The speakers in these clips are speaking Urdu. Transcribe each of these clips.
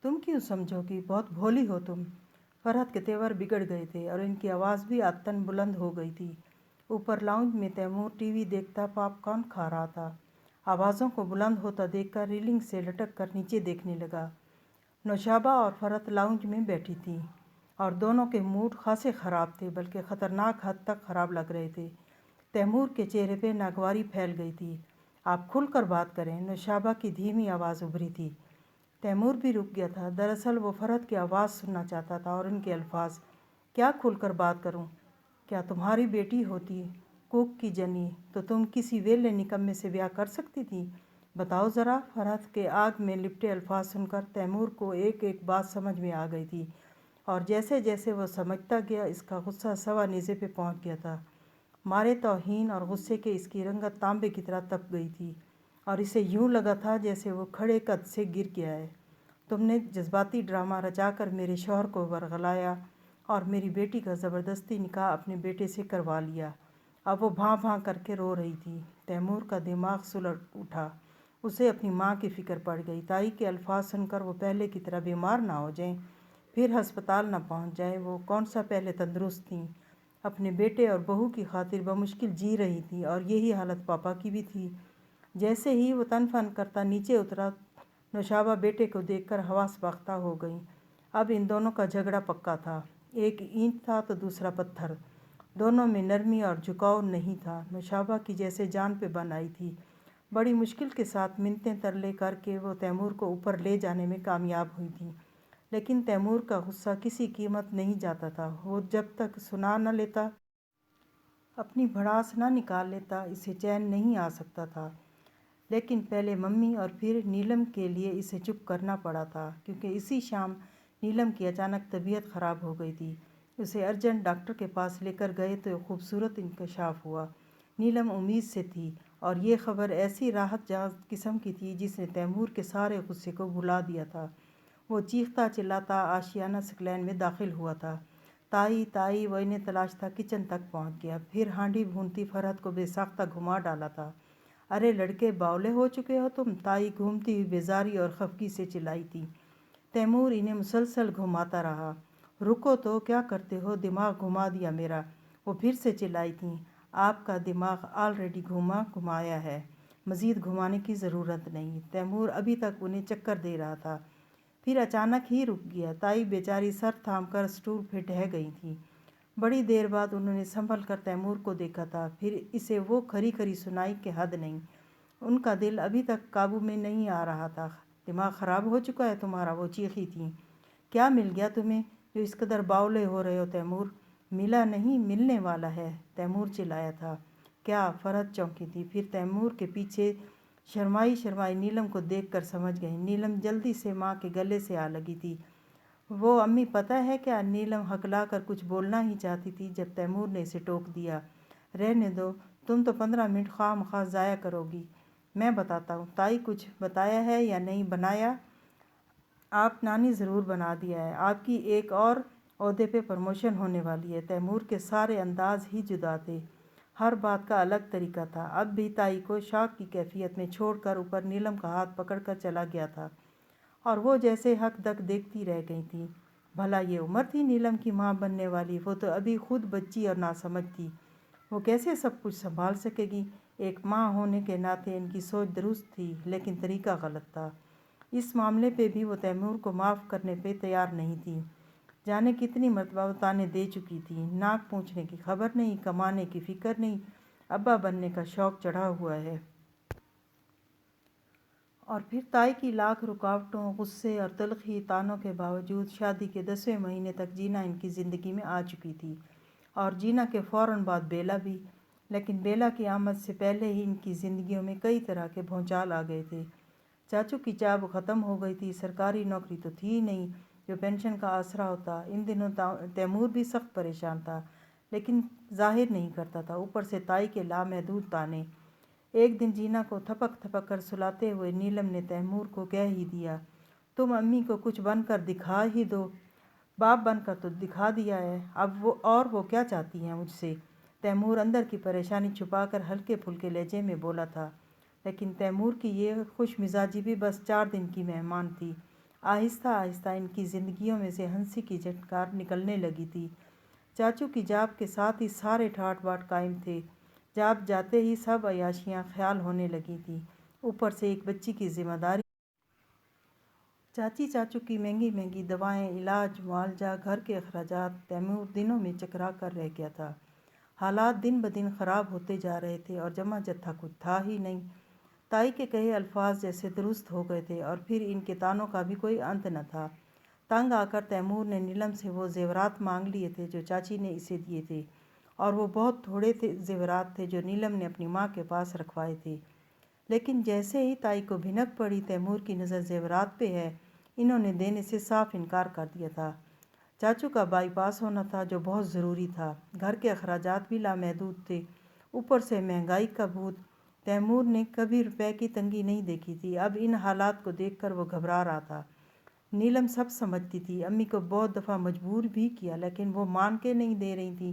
تم کیوں سمجھو کہ بہت بھولی ہو تم؟ فرحت کے تیور بگڑ گئے تھے اور ان کی آواز بھی عادتاً بلند ہو گئی تھی۔ اوپر لاؤنج میں تیمور ٹی وی دیکھتا پاپ کارن کھا رہا تھا۔ آوازوں کو بلند ہوتا دیکھ کر ریلنگ سے لٹک کر نیچے دیکھنے لگا۔ نوشابہ اور فرحت لاؤنج میں بیٹھی تھیں اور دونوں کے موڈ خاصے خراب تھے، بلکہ خطرناک حد تک خراب لگ رہے تھے۔ تیمور کے چہرے پہ ناگواری پھیل گئی تھی۔ آپ کھل کر بات کریں، نوشابہ کی دھیمی آواز ابھری تھی۔ تیمور بھی رک گیا تھا۔ دراصل وہ فرحت کی آواز سننا چاہتا تھا اور ان کے الفاظ۔ کیا کھل کر بات کروں؟ کیا تمہاری بیٹی ہوتی کوک کی جنی تو تم کسی ویلے نکمے سے بیاہ کر سکتی تھی؟ بتاؤ ذرا۔ فرحت کے آگ میں لپٹے الفاظ سن کر تیمور کو ایک ایک بات سمجھ میں آ گئی تھی، اور جیسے جیسے وہ سمجھتا گیا اس کا غصہ سوا نیزے پہ پہنچ گیا تھا۔ مارے توہین اور غصے کے اس کی رنگت تانبے کی طرح تپ گئی تھی اور اسے یوں لگا تھا جیسے وہ کھڑے قد سے گر گیا ہے۔ تم نے جذباتی ڈرامہ رچا کر میرے شوہر کو ورغلایا اور میری بیٹی کا زبردستی نکاح اپنے بیٹے سے کروا لیا۔ اب وہ بھاں بھاں کر کے رو رہی تھی۔ تیمور کا دماغ سلٹ اٹھا۔ اسے اپنی ماں کی فکر پڑ گئی۔ تائی کے الفاظ سن کر وہ پہلے کی طرح بیمار نہ ہو جائیں، پھر ہسپتال نہ پہنچ جائیں۔ وہ کون سا پہلے تندرست تھیں، اپنے بیٹے اور بہو کی خاطر بمشکل جی رہی تھیں، اور یہی حالت پاپا کی بھی تھی۔ جیسے ہی وہ تن فن کرتا نیچے اترا، نوشابہ بیٹے کو دیکھ کر حواس باختہ ہو گئیں۔ اب ان دونوں کا جھگڑا پکا تھا۔ ایک اینٹ تھا تو دوسرا پتھر۔ دونوں میں نرمی اور جھکاؤ نہیں تھا۔ نوشابہ کی جیسے جان پہ بن آئی تھی۔ بڑی مشکل کے ساتھ منتیں ترلے کر کے وہ تیمور کو اوپر لے جانے میں کامیاب ہوئی تھیں، لیکن تیمور کا غصہ کسی قیمت نہیں جاتا تھا۔ وہ جب تک سنا نہ لیتا، اپنی بھڑاس نہ نکال لیتا، اسے چین نہیں آ سکتا تھا۔ لیکن پہلے ممی اور پھر نیلم کے لیے اسے چپ کرنا پڑا تھا، کیونکہ اسی شام نیلم کی اچانک طبیعت خراب ہو گئی تھی۔ اسے ارجنٹ ڈاکٹر کے پاس لے کر گئے تو ایک خوبصورت انکشاف ہوا۔ نیلم امید سے تھی، اور یہ خبر ایسی راحت جہاں قسم کی تھی جس نے تیمور کے سارے غصے کو بھلا دیا تھا۔ وہ چیختا چلاتا آشیانہ سکلین میں داخل ہوا تھا۔ تائی تائی وہ انہیں تلاشتا کچن تک پہنچ گیا، پھر ہانڈی بھونتی فرحت کو بے ساختہ گھما ڈالا تھا۔ ارے لڑکے، باولے ہو چکے ہو تم! تائی گھومتی ہوئی بیزاری اور خفگی سے چلائی تھی۔ تیمور انہیں مسلسل گھماتا رہا۔ رکو تو، کیا کرتے ہو؟ دماغ گھما دیا میرا! وہ پھر سے چلائی تھیں۔ آپ کا دماغ آلریڈی گھمایا ہے، مزید گھمانے کی ضرورت نہیں۔ تیمور ابھی تک انہیں چکر دے رہا تھا، پھر اچانک ہی رک گیا۔ تائی بیچاری سر تھام کر اسٹول پہ ڈھہ گئی تھیں۔ بڑی دیر بعد انہوں نے سنبھل کر تیمور کو دیکھا تھا، پھر اسے وہ کھری کھری سنائی کہ حد نہیں۔ ان کا دل ابھی تک قابو میں نہیں آ رہا تھا۔ دماغ خراب ہو چکا ہے تمہارا؟ وہ چیخی تھیں۔ کیا مل گیا تمہیں جو اس قدر باولے ہو رہے ہو تیمور؟ ملا نہیں، ملنے والا ہے، تیمور چلایا تھا۔ کیا؟ فرحت چونکی تھی، پھر تیمور کے پیچھے شرمائی شرمائی نیلم کو دیکھ کر سمجھ گئی۔ نیلم جلدی سے ماں کے گلے سے آ لگی تھی۔ وہ امی پتہ ہے کیا؟ نیلم ہکلا کر کچھ بولنا ہی چاہتی تھی جب تیمور نے اسے ٹوک دیا۔ رہنے دو، تم تو 15 منٹ خواہ مخواہ ضائع کرو گی۔ میں بتاتا ہوں۔ تائی کچھ بتایا ہے یا نہیں بنایا؟ آپ نانی ضرور بنا دیا ہے۔ آپ کی ایک اور عہدے پہ پروموشن ہونے والی ہے۔ تیمور کے سارے انداز ہی جدا تھے، ہر بات کا الگ طریقہ تھا۔ اب بھی تائی کو شاک کی کیفیت میں چھوڑ کر اوپر نیلم کا ہاتھ پکڑ کر چلا گیا تھا، اور وہ جیسے حق دک دیکھتی رہ گئی تھی۔ بھلا یہ عمر تھی نیلم کی ماں بننے والی؟ وہ تو ابھی خود بچی اور ناسمجھ تھی، وہ کیسے سب کچھ سنبھال سکے گی؟ ایک ماں ہونے کے ناطے ان کی سوچ درست تھی، لیکن طریقہ غلط تھا۔ اس معاملے پہ بھی وہ تیمور کو معاف کرنے پہ تیار نہیں تھی۔ جانے کتنی مرتبہ وہ طعنے دے چکی تھی۔ ناک پونچھنے کی خبر نہیں، کمانے کی فکر نہیں، ابا بننے کا شوق چڑھا ہوا ہے۔ اور پھر تائی کی لاکھ رکاوٹوں، غصے اور تلخی طعنوں کے باوجود شادی کے 10ویں مہینے تک جینا ان کی زندگی میں آ چکی تھی، اور جینا کے فوراً بعد بیلا بھی۔ لیکن بیلا کی آمد سے پہلے ہی ان کی زندگیوں میں کئی طرح کے بھونچال آ گئے تھے۔ چاچو کی چاہ ختم ہو گئی تھی۔ سرکاری نوکری تو تھی ہی نہیں جو پینشن کا آسرا ہوتا۔ ان دنوں تیمور بھی سخت پریشان تھا، لیکن ظاہر نہیں کرتا تھا۔ اوپر سے تائی کے لامحدود طعنے۔ ایک دن جینا کو تھپک تھپک کر سلاتے ہوئے نیلم نے تیمور کو کہہ ہی دیا، تم امی کو کچھ بن کر دکھا ہی دو۔ باپ بن کر تو دکھا دیا ہے، اب وہ کیا چاہتی ہیں مجھ سے؟ تیمور اندر کی پریشانی چھپا کر ہلکے پھلکے لہجے میں بولا تھا۔ لیکن تیمور کی یہ خوش مزاجی بھی بس 4 دن کی مہمان تھی۔ آہستہ آہستہ ان کی زندگیوں میں سے ہنسی کی جھنکار نکلنے لگی تھی۔ چاچو کی جاب کے ساتھ ہی سارے ٹھاٹ باٹ قائم تھے۔ جاب جاتے ہی سب عیاشیاں خیال ہونے لگی تھیں، اوپر سے ایک بچی کی ذمہ داری۔ چاچی چاچو کی مہنگی مہنگی دوائیں، علاج، معالجہ، گھر کے اخراجات۔ تیمور دنوں میں چکرا کر رہ گیا تھا۔ حالات دن بدن خراب ہوتے جا رہے تھے اور جمع جتھا کچھ تھا ہی نہیں۔ تائی کے کہے الفاظ جیسے درست ہو گئے تھے اور پھر ان کے طعنوں کا بھی کوئی انت نہ تھا۔ تنگ آ کر تیمور نے نیلم سے وہ زیورات مانگ لیے تھے جو چاچی نے اسے دیے تھے، اور وہ بہت تھوڑے زیورات تھے جو نیلم نے اپنی ماں کے پاس رکھوائے تھے۔ لیکن جیسے ہی تائی کو بھنک پڑی تیمور کی نظر زیورات پہ ہے، انہوں نے دینے سے صاف انکار کر دیا تھا۔ چاچو کا بائی پاس ہونا تھا جو بہت ضروری تھا، گھر کے اخراجات بھی لامحدود تھے، اوپر سے مہنگائی کا بھوت۔ تیمور نے کبھی روپے کی تنگی نہیں دیکھی تھی، اب ان حالات کو دیکھ کر وہ گھبرا رہا تھا۔ نیلم سب سمجھتی تھی، امی کو بہت دفعہ مجبور بھی کیا لیکن وہ مان کے نہیں دے رہی تھی۔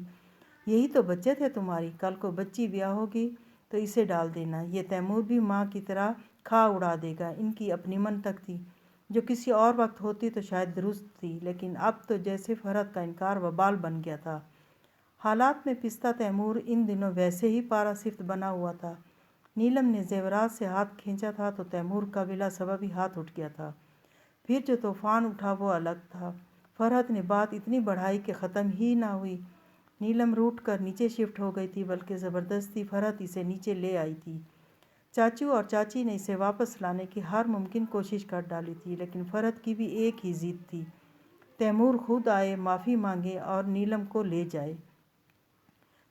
یہی تو بچت ہے تمہاری، کل کو بچی بیاہ ہوگی تو اسے ڈال دینا۔ یہ تیمور بھی ماں کی طرح کھا اڑا دے گا۔ ان کی اپنی منطق تھی جو کسی اور وقت ہوتی تو شاید درست تھی، لیکن اب تو جیسے فرحت کا انکار وبال بن گیا تھا۔ حالات میں پستہ تیمور ان دنوں ویسے ہی پارا صفت بنا ہوا تھا۔ نیلم نے زیورات سے ہاتھ کھینچا تھا تو تیمور کا بلا سبب ہی ہاتھ اٹھ گیا تھا۔ پھر جو طوفان اٹھا وہ الگ تھا۔ فرحت نے بات اتنی بڑھائی کہ ختم ہی نہ ہوئی۔ نیلم روٹھ کر نیچے شفٹ ہو گئی تھی، بلکہ زبردستی فرحت اسے نیچے لے آئی تھی۔ چاچو اور چاچی نے اسے واپس لانے کی ہر ممکن کوشش کر ڈالی تھی، لیکن فرحت کی بھی ایک ہی ضد تھی، تیمور خود آئے، معافی مانگے اور نیلم کو لے جائے۔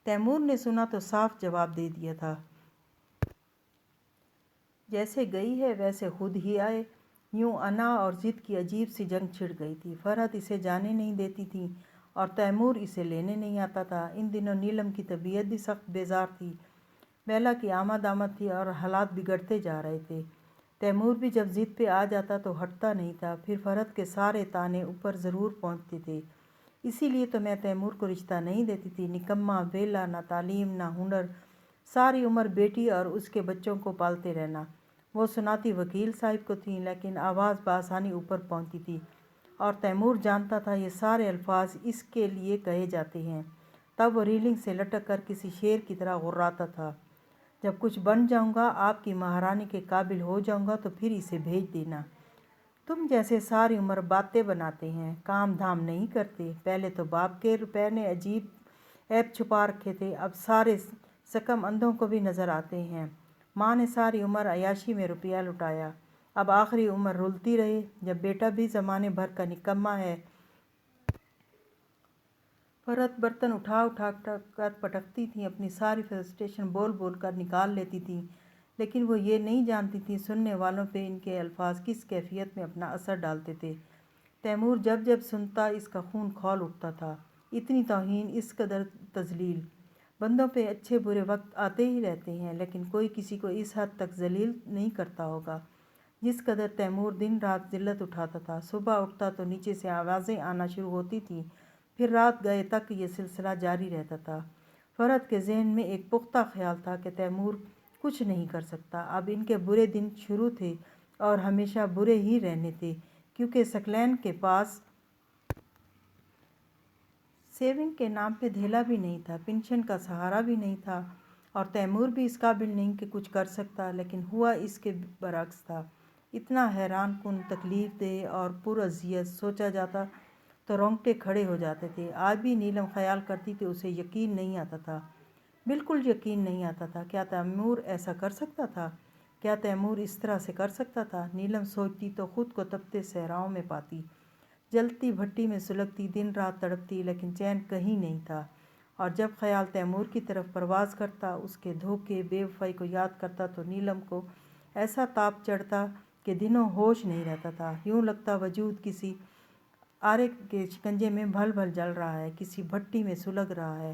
تیمور نے سنا تو صاف جواب دے دیا تھا، جیسے گئی ہے ویسے خود ہی آئے۔ یوں انا اور ضد کی عجیب سی جنگ چھڑ گئی تھی۔ فرحت اسے جانے نہیں دیتی تھی اور تیمور اسے لینے نہیں آتا تھا۔ ان دنوں نیلم کی طبیعت بھی سخت بیزار تھی، بیلا کی آمد تھی اور حالات بگڑتے جا رہے تھے۔ تیمور بھی جب ضد پہ آ جاتا تو ہٹتا نہیں تھا، پھر فرحت کے سارے طعنے اوپر ضرور پہنچتے تھے۔ اسی لیے تو میں تیمور کو رشتہ نہیں دیتی تھی، نکما، بیلا، نہ تعلیم نہ ہنر، ساری عمر بیٹی اور اس کے بچوں کو پالتے رہنا۔ وہ سناتی وکیل صاحب کو تھیں، لیکن آواز بآسانی اوپر پہنچتی تھی اور تیمور جانتا تھا یہ سارے الفاظ اس کے لیے کہے جاتے ہیں۔ تب وہ ریلنگ سے لٹک کر کسی شیر کی طرح غراتا تھا، جب کچھ بن جاؤں گا، آپ کی مہارانی کے قابل ہو جاؤں گا تو پھر اسے بھیج دینا۔ تم جیسے ساری عمر باتیں بناتے ہیں، کام دھام نہیں کرتے۔ پہلے تو باپ کے روپے نے عجیب عیب چھپا رکھے تھے، اب سارے سکم اندھوں کو بھی نظر آتے ہیں۔ ماں نے ساری عمر عیاشی میں روپیہ لٹایا، اب آخری عمر رلتی رہے۔ جب بیٹا بھی زمانے بھر کا نکما ہے۔ فرحت برتن اٹھا اٹھا کر پٹکتی تھی، اپنی ساری فرسٹریشن بول بول کر نکال لیتی تھی، لیکن وہ یہ نہیں جانتی تھی سننے والوں پہ ان کے الفاظ کس کیفیت میں اپنا اثر ڈالتے تھے۔ تیمور جب جب سنتا اس کا خون کھول اٹھتا تھا۔ اتنی توہین، اس قدر تذلیل۔ بندوں پہ اچھے برے وقت آتے ہی رہتے ہیں، لیکن کوئی کسی کو اس حد تک ذلیل نہیں کرتا ہوگا جس قدر تیمور دن رات ذلت اٹھاتا تھا۔ صبح اٹھتا تو نیچے سے آوازیں آنا شروع ہوتی تھیں، پھر رات گئے تک یہ سلسلہ جاری رہتا تھا۔ فرحت کے ذہن میں ایک پختہ خیال تھا کہ تیمور کچھ نہیں کر سکتا۔ اب ان کے برے دن شروع تھے اور ہمیشہ برے ہی رہنے تھے، کیونکہ سکلین کے پاس سیونگ کے نام پہ دھیلا بھی نہیں تھا، پنشن کا سہارا بھی نہیں تھا، اور تیمور بھی اس قابل نہیں کہ کچھ کر سکتا، لیکن ہوا اس کے برعکس تھا۔ اتنا حیران کن، تکلیف دہ اور پراذیت سوچا جاتا تو رونگٹے کھڑے ہو جاتے تھے۔ آج بھی نیلم خیال کرتی کہ اسے یقین نہیں آتا تھا، بالکل یقین نہیں آتا تھا۔ کیا تیمور ایسا کر سکتا تھا؟ کیا تیمور اس طرح سے کر سکتا تھا؟ نیلم سوچتی تو خود کو تپتے صحراؤں میں پاتی، جلتی بھٹی میں سلگتی، دن رات تڑپتی، لیکن چین کہیں نہیں تھا۔ اور جب خیال تیمور کی طرف پرواز کرتا، اس کے دھوکے، بے وفائی کو یاد کرتا تو نیلم کو ایسا تاپ چڑھتا کہ دنوں ہوش نہیں رہتا تھا۔ یوں لگتا وجود کسی آرے کے شکنجے میں بھل بھل جل رہا ہے، کسی بھٹی میں سلگ رہا ہے،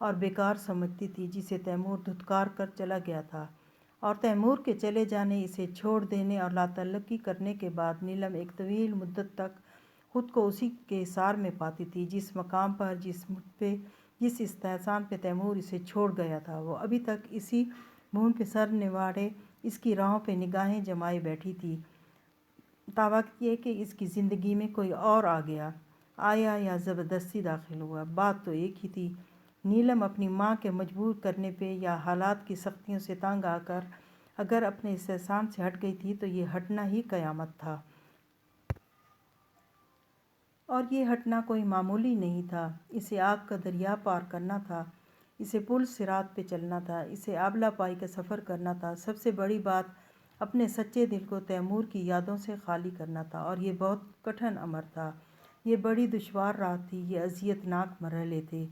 اور بیکار سمجھتی تھی جسے تیمور دھتکار کر چلا گیا تھا، اور تیمور کے چلے جانے، اسے چھوڑ دینے اور لاتعلقی کرنے کے بعد نیلم ایک طویل مدت تک خود کو اسی کے حصار میں پاتی تھی، جس مقام پر، جس مٹھ پہ، جس استحسان پہ تیمور اسے چھوڑ گیا تھا، وہ ابھی تک اسی بھون پہ سر نواڑے اس کی راہوں پہ نگاہیں جمائے بیٹھی تھی، تاوقع یہ کہ اس کی زندگی میں کوئی اور آیا یا زبردستی داخل ہوا۔ بات تو ایک ہی تھی۔ نیلم اپنی ماں کے مجبور کرنے پہ یا حالات کی سختیوں سے تنگ آ کر اگر اپنے استحسان سے ہٹ گئی تھی تو یہ ہٹنا ہی قیامت تھا۔ اور یہ ہٹنا کوئی معمولی نہیں تھا، اسے آگ کا دریا پار کرنا تھا، اسے پل صراط پہ چلنا تھا، اسے آبلہ پائی کا سفر کرنا تھا، سب سے بڑی بات اپنے سچے دل کو تیمور کی یادوں سے خالی کرنا تھا، اور یہ بہت کٹھن امر تھا، یہ بڑی دشوار راہ تھی، یہ اذیت ناک مرحلے تھے،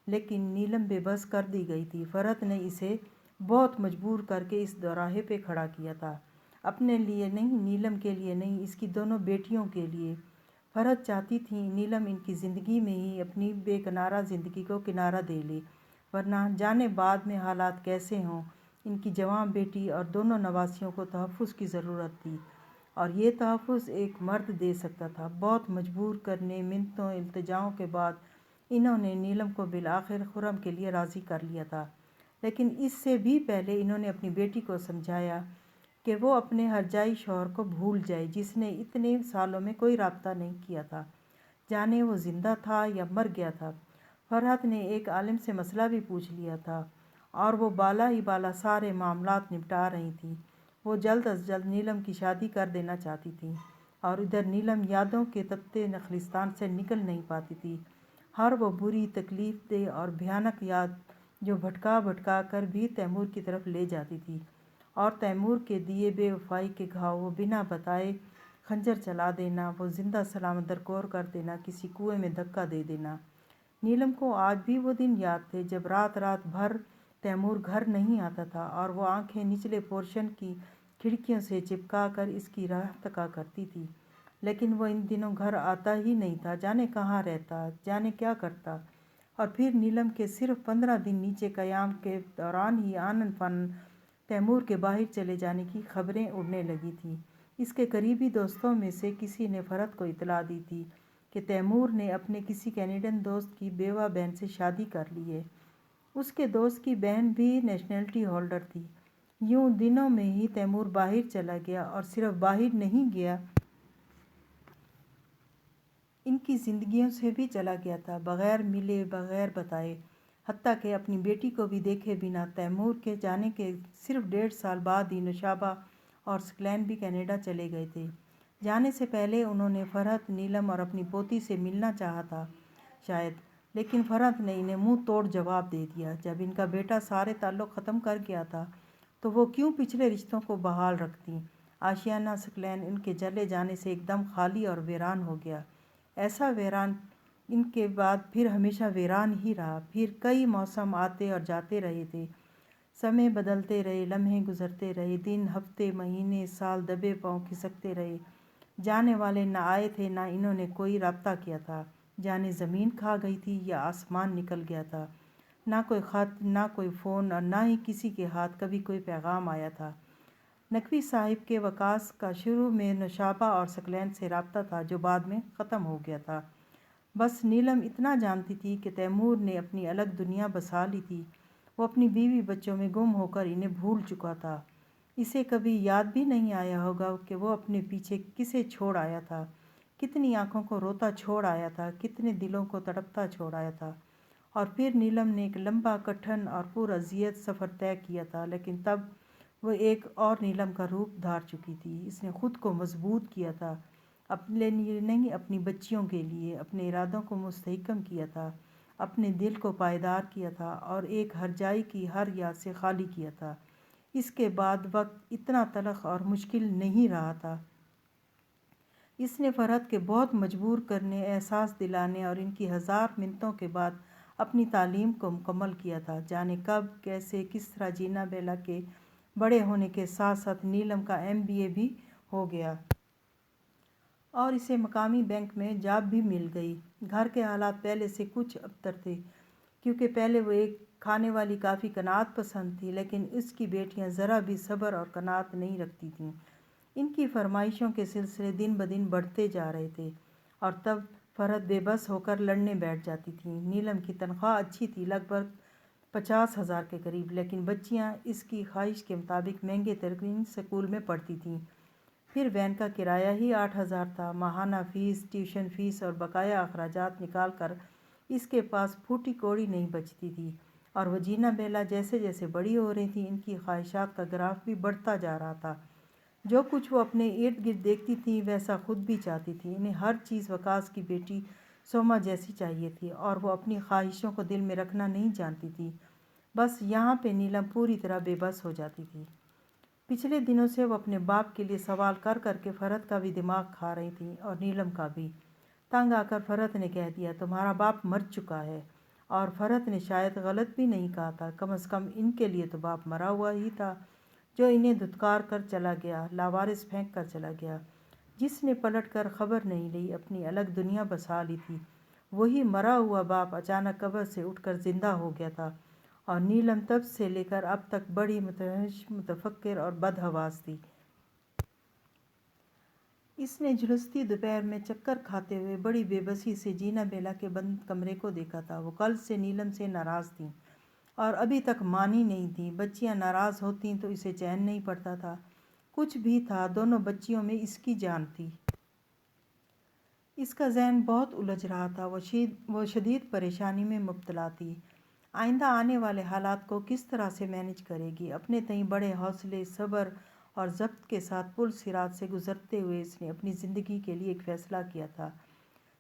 لیکن نیلم بے بس کر دی گئی تھی۔ فرحت نے اسے بہت مجبور کر کے اس دوراہے پہ کھڑا کیا تھا، اپنے لیے نہیں، نیلم کے لیے نہیں، اس کی دونوں بیٹیوں کے لیے۔ فرحت چاہتی تھی نیلم ان کی زندگی میں ہی اپنی بے کنارہ زندگی کو کنارہ دے لے، ورنہ جانے بعد میں حالات کیسے ہوں۔ ان کی جوان بیٹی اور دونوں نواسیوں کو تحفظ کی ضرورت تھی، اور یہ تحفظ ایک مرد دے سکتا تھا۔ بہت مجبور کرنے، منتوں، التجاؤں کے بعد انہوں نے نیلم کو بالآخر خرم کے لیے راضی کر لیا تھا، لیکن اس سے بھی پہلے انہوں نے اپنی بیٹی کو سمجھایا کہ وہ اپنے ہرجائی شوہر کو بھول جائے جس نے اتنے سالوں میں کوئی رابطہ نہیں کیا تھا، جانے وہ زندہ تھا یا مر گیا تھا۔ فرحت نے ایک عالم سے مسئلہ بھی پوچھ لیا تھا، اور وہ بالا ہی بالا سارے معاملات نپٹا رہی تھی۔ وہ جلد از جلد نیلم کی شادی کر دینا چاہتی تھی، اور ادھر نیلم یادوں کے تپتے نخلستان سے نکل نہیں پاتی تھی۔ ہر وہ بری، تکلیف دہ اور بھیانک یاد جو بھٹکا بھٹکا کر بھی تیمور کی طرف لے جاتی تھی، اور تیمور کے دیے بے وفائی کے گھاؤ، وہ بنا بتائے خنجر چلا دینا، وہ زندہ سلامت درکور کر دینا، کسی کنویں میں دھکا دے دینا۔ نیلم کو آج بھی وہ دن یاد تھے جب رات رات بھر تیمور گھر نہیں آتا تھا، اور وہ آنکھیں نچلے پورشن کی کھڑکیوں سے چپکا کر اس کی راہ تکا کرتی تھی، لیکن وہ ان دنوں گھر آتا ہی نہیں تھا، جانے کہاں رہتا، جانے کیا کرتا۔ اور پھر نیلم کے صرف 15 دن نیچے قیام کے دوران ہی آنن فانن تیمور کے باہر چلے جانے کی خبریں اڑنے لگی تھیں۔ اس کے قریبی دوستوں میں سے کسی نے فرحت کو اطلاع دی تھی کہ تیمور نے اپنے کسی کینیڈین دوست کی بیوہ بہن سے شادی کر لی ہے۔ اس کے دوست کی بہن بھی نیشنلٹی ہولڈر تھی۔ یوں دنوں میں ہی تیمور باہر چلا گیا، اور صرف باہر نہیں گیا، ان کی زندگیوں سے بھی چلا گیا تھا، بغیر ملے، بغیر بتائے، حتیٰ کہ اپنی بیٹی کو بھی دیکھے بنا۔ تیمور کے جانے کے صرف 1.5 سال بعد ہی نوشابہ اور سکلین بھی کینیڈا چلے گئے تھے۔ جانے سے پہلے انہوں نے فرحت، نیلم اور اپنی پوتی سے ملنا چاہا تھا شاید، لیکن فرحت نے انہیں منہ توڑ جواب دے دیا۔ جب ان کا بیٹا سارے تعلق ختم کر گیا تھا تو وہ کیوں پچھلے رشتوں کو بحال رکھتیں؟ آشیانہ سکلین ان کے چلے جانے سے ایک دم خالی اور ویران ہو گیا، ایسا ویران ان کے بعد پھر ہمیشہ ویران ہی رہا۔ پھر کئی موسم آتے اور جاتے رہے تھے، سمے بدلتے رہے، لمحے گزرتے رہے، دن، ہفتے، مہینے، سال دبے پاؤں کھسکتے رہے، جانے والے نہ آئے تھے، نہ انہوں نے کوئی رابطہ کیا تھا، جانے زمین کھا گئی تھی یا آسمان نکل گیا تھا، نہ کوئی خط، نہ کوئی فون، اور نہ ہی کسی کے ہاتھ کبھی کوئی پیغام آیا تھا۔ نقوی صاحب کے وکاس کا شروع میں نوشابہ اور سکلین سے رابطہ تھا جو بعد میں ختم ہو گیا تھا۔ بس نیلم اتنا جانتی تھی کہ تیمور نے اپنی الگ دنیا بسا لی تھی، وہ اپنی بیوی بچوں میں گم ہو کر انہیں بھول چکا تھا۔ اسے کبھی یاد بھی نہیں آیا ہوگا کہ وہ اپنے پیچھے کسے چھوڑ آیا تھا، کتنی آنکھوں کو روتا چھوڑ آیا تھا، کتنے دلوں کو تڑپتا چھوڑ آیا تھا۔ اور پھر نیلم نے ایک لمبا، کٹھن اور پراذیت سفر طے کیا تھا، لیکن تب وہ ایک اور نیلم کا روپ دھار چکی تھی۔ اس نے خود کو مضبوط کیا تھا، اپنے لیے نہیں، اپنی بچیوں کے لیے، اپنے ارادوں کو مستحکم کیا تھا، اپنے دل کو پائیدار کیا تھا، اور ایک ہرجائی کی ہر یاد سے خالی کیا تھا۔ اس کے بعد وقت اتنا تلخ اور مشکل نہیں رہا تھا۔ اس نے فرحت کے بہت مجبور کرنے، احساس دلانے اور ان کی ہزار منتوں کے بعد اپنی تعلیم کو مکمل کیا تھا۔ جانے کب، کیسے، کس طرح جینا بیلا کے بڑے ہونے کے ساتھ ساتھ نیلم کا MBA بھی ہو گیا، اور اسے مقامی بینک میں جاب بھی مل گئی۔ گھر کے حالات پہلے سے کچھ ابتر تھے، کیونکہ پہلے وہ ایک کھانے والی کافی قناعت پسند تھی، لیکن اس کی بیٹیاں ذرا بھی صبر اور قناعت نہیں رکھتی تھیں۔ ان کی فرمائشوں کے سلسلے دن بدن بڑھتے جا رہے تھے، اور تب فرحت بے بس ہو کر لڑنے بیٹھ جاتی تھی۔ نیلم کی تنخواہ اچھی تھی، لگ بھگ 50,000 کے قریب، لیکن بچیاں اس کی خواہش کے مطابق مہنگے ترین اسکول میں پڑھتی تھیں۔ پھر وین کا کرایہ ہی 8,000 تھا۔ ماہانہ فیس، ٹیوشن فیس اور بقایا اخراجات نکال کر اس کے پاس پھوٹی کوڑی نہیں بچتی تھی، اور وہ جینا بیلا جیسے جیسے بڑی ہو رہی تھی ان کی خواہشات کا گراف بھی بڑھتا جا رہا تھا۔ جو کچھ وہ اپنے ارد گرد دیکھتی تھی ویسا خود بھی چاہتی تھی۔ انہیں ہر چیز وقاص کی بیٹی سوما جیسی چاہیے تھی، اور وہ اپنی خواہشوں کو دل میں رکھنا نہیں جانتی تھی۔ بس یہاں پہ نیلم پوری طرح بے بس ہو جاتی تھی۔ پچھلے دنوں سے وہ اپنے باپ کے لیے سوال کر کر کے فرحت کا بھی دماغ کھا رہی تھیں اور نیلم کا بھی۔ تنگ آ کر فرحت نے کہہ دیا، تمہارا باپ مر چکا ہے۔ اور فرحت نے شاید غلط بھی نہیں کہا تھا، کم از کم ان کے لیے تو باپ مرا ہوا ہی تھا، جو انہیں دھتکار کر چلا گیا، لاوارث پھینک کر چلا گیا۔ جس نے پلٹ کر خبر نہیں لی، اپنی الگ دنیا بسا لی تھی، وہی مرا ہوا باپ اچانک قبر سے اٹھ کر زندہ ہو گیا تھا۔ اور نیلم تب سے لے کر اب تک بڑی متوحش، متفکر اور بدحواس تھی۔ اس نے جھلستی دوپہر میں چکر کھاتے ہوئے بڑی بے بسی سے جینا بیلا کے بند کمرے کو دیکھا تھا۔ وہ کل سے نیلم سے ناراض تھیں اور ابھی تک مانی نہیں تھیں۔ بچیاں ناراض ہوتیں تو اسے چین نہیں پڑتا تھا۔ کچھ بھی تھا، دونوں بچیوں میں اس کی جان تھی۔ اس کا ذہن بہت الجھ رہا تھا، وہ شدید پریشانی میں مبتلا تھی۔ آئندہ آنے والے حالات کو کس طرح سے مینج کرے گی؟ اپنے تئیں بڑے حوصلے، صبر اور ضبط کے ساتھ پل صراط سے گزرتے ہوئے اس نے اپنی زندگی کے لیے ایک فیصلہ کیا تھا،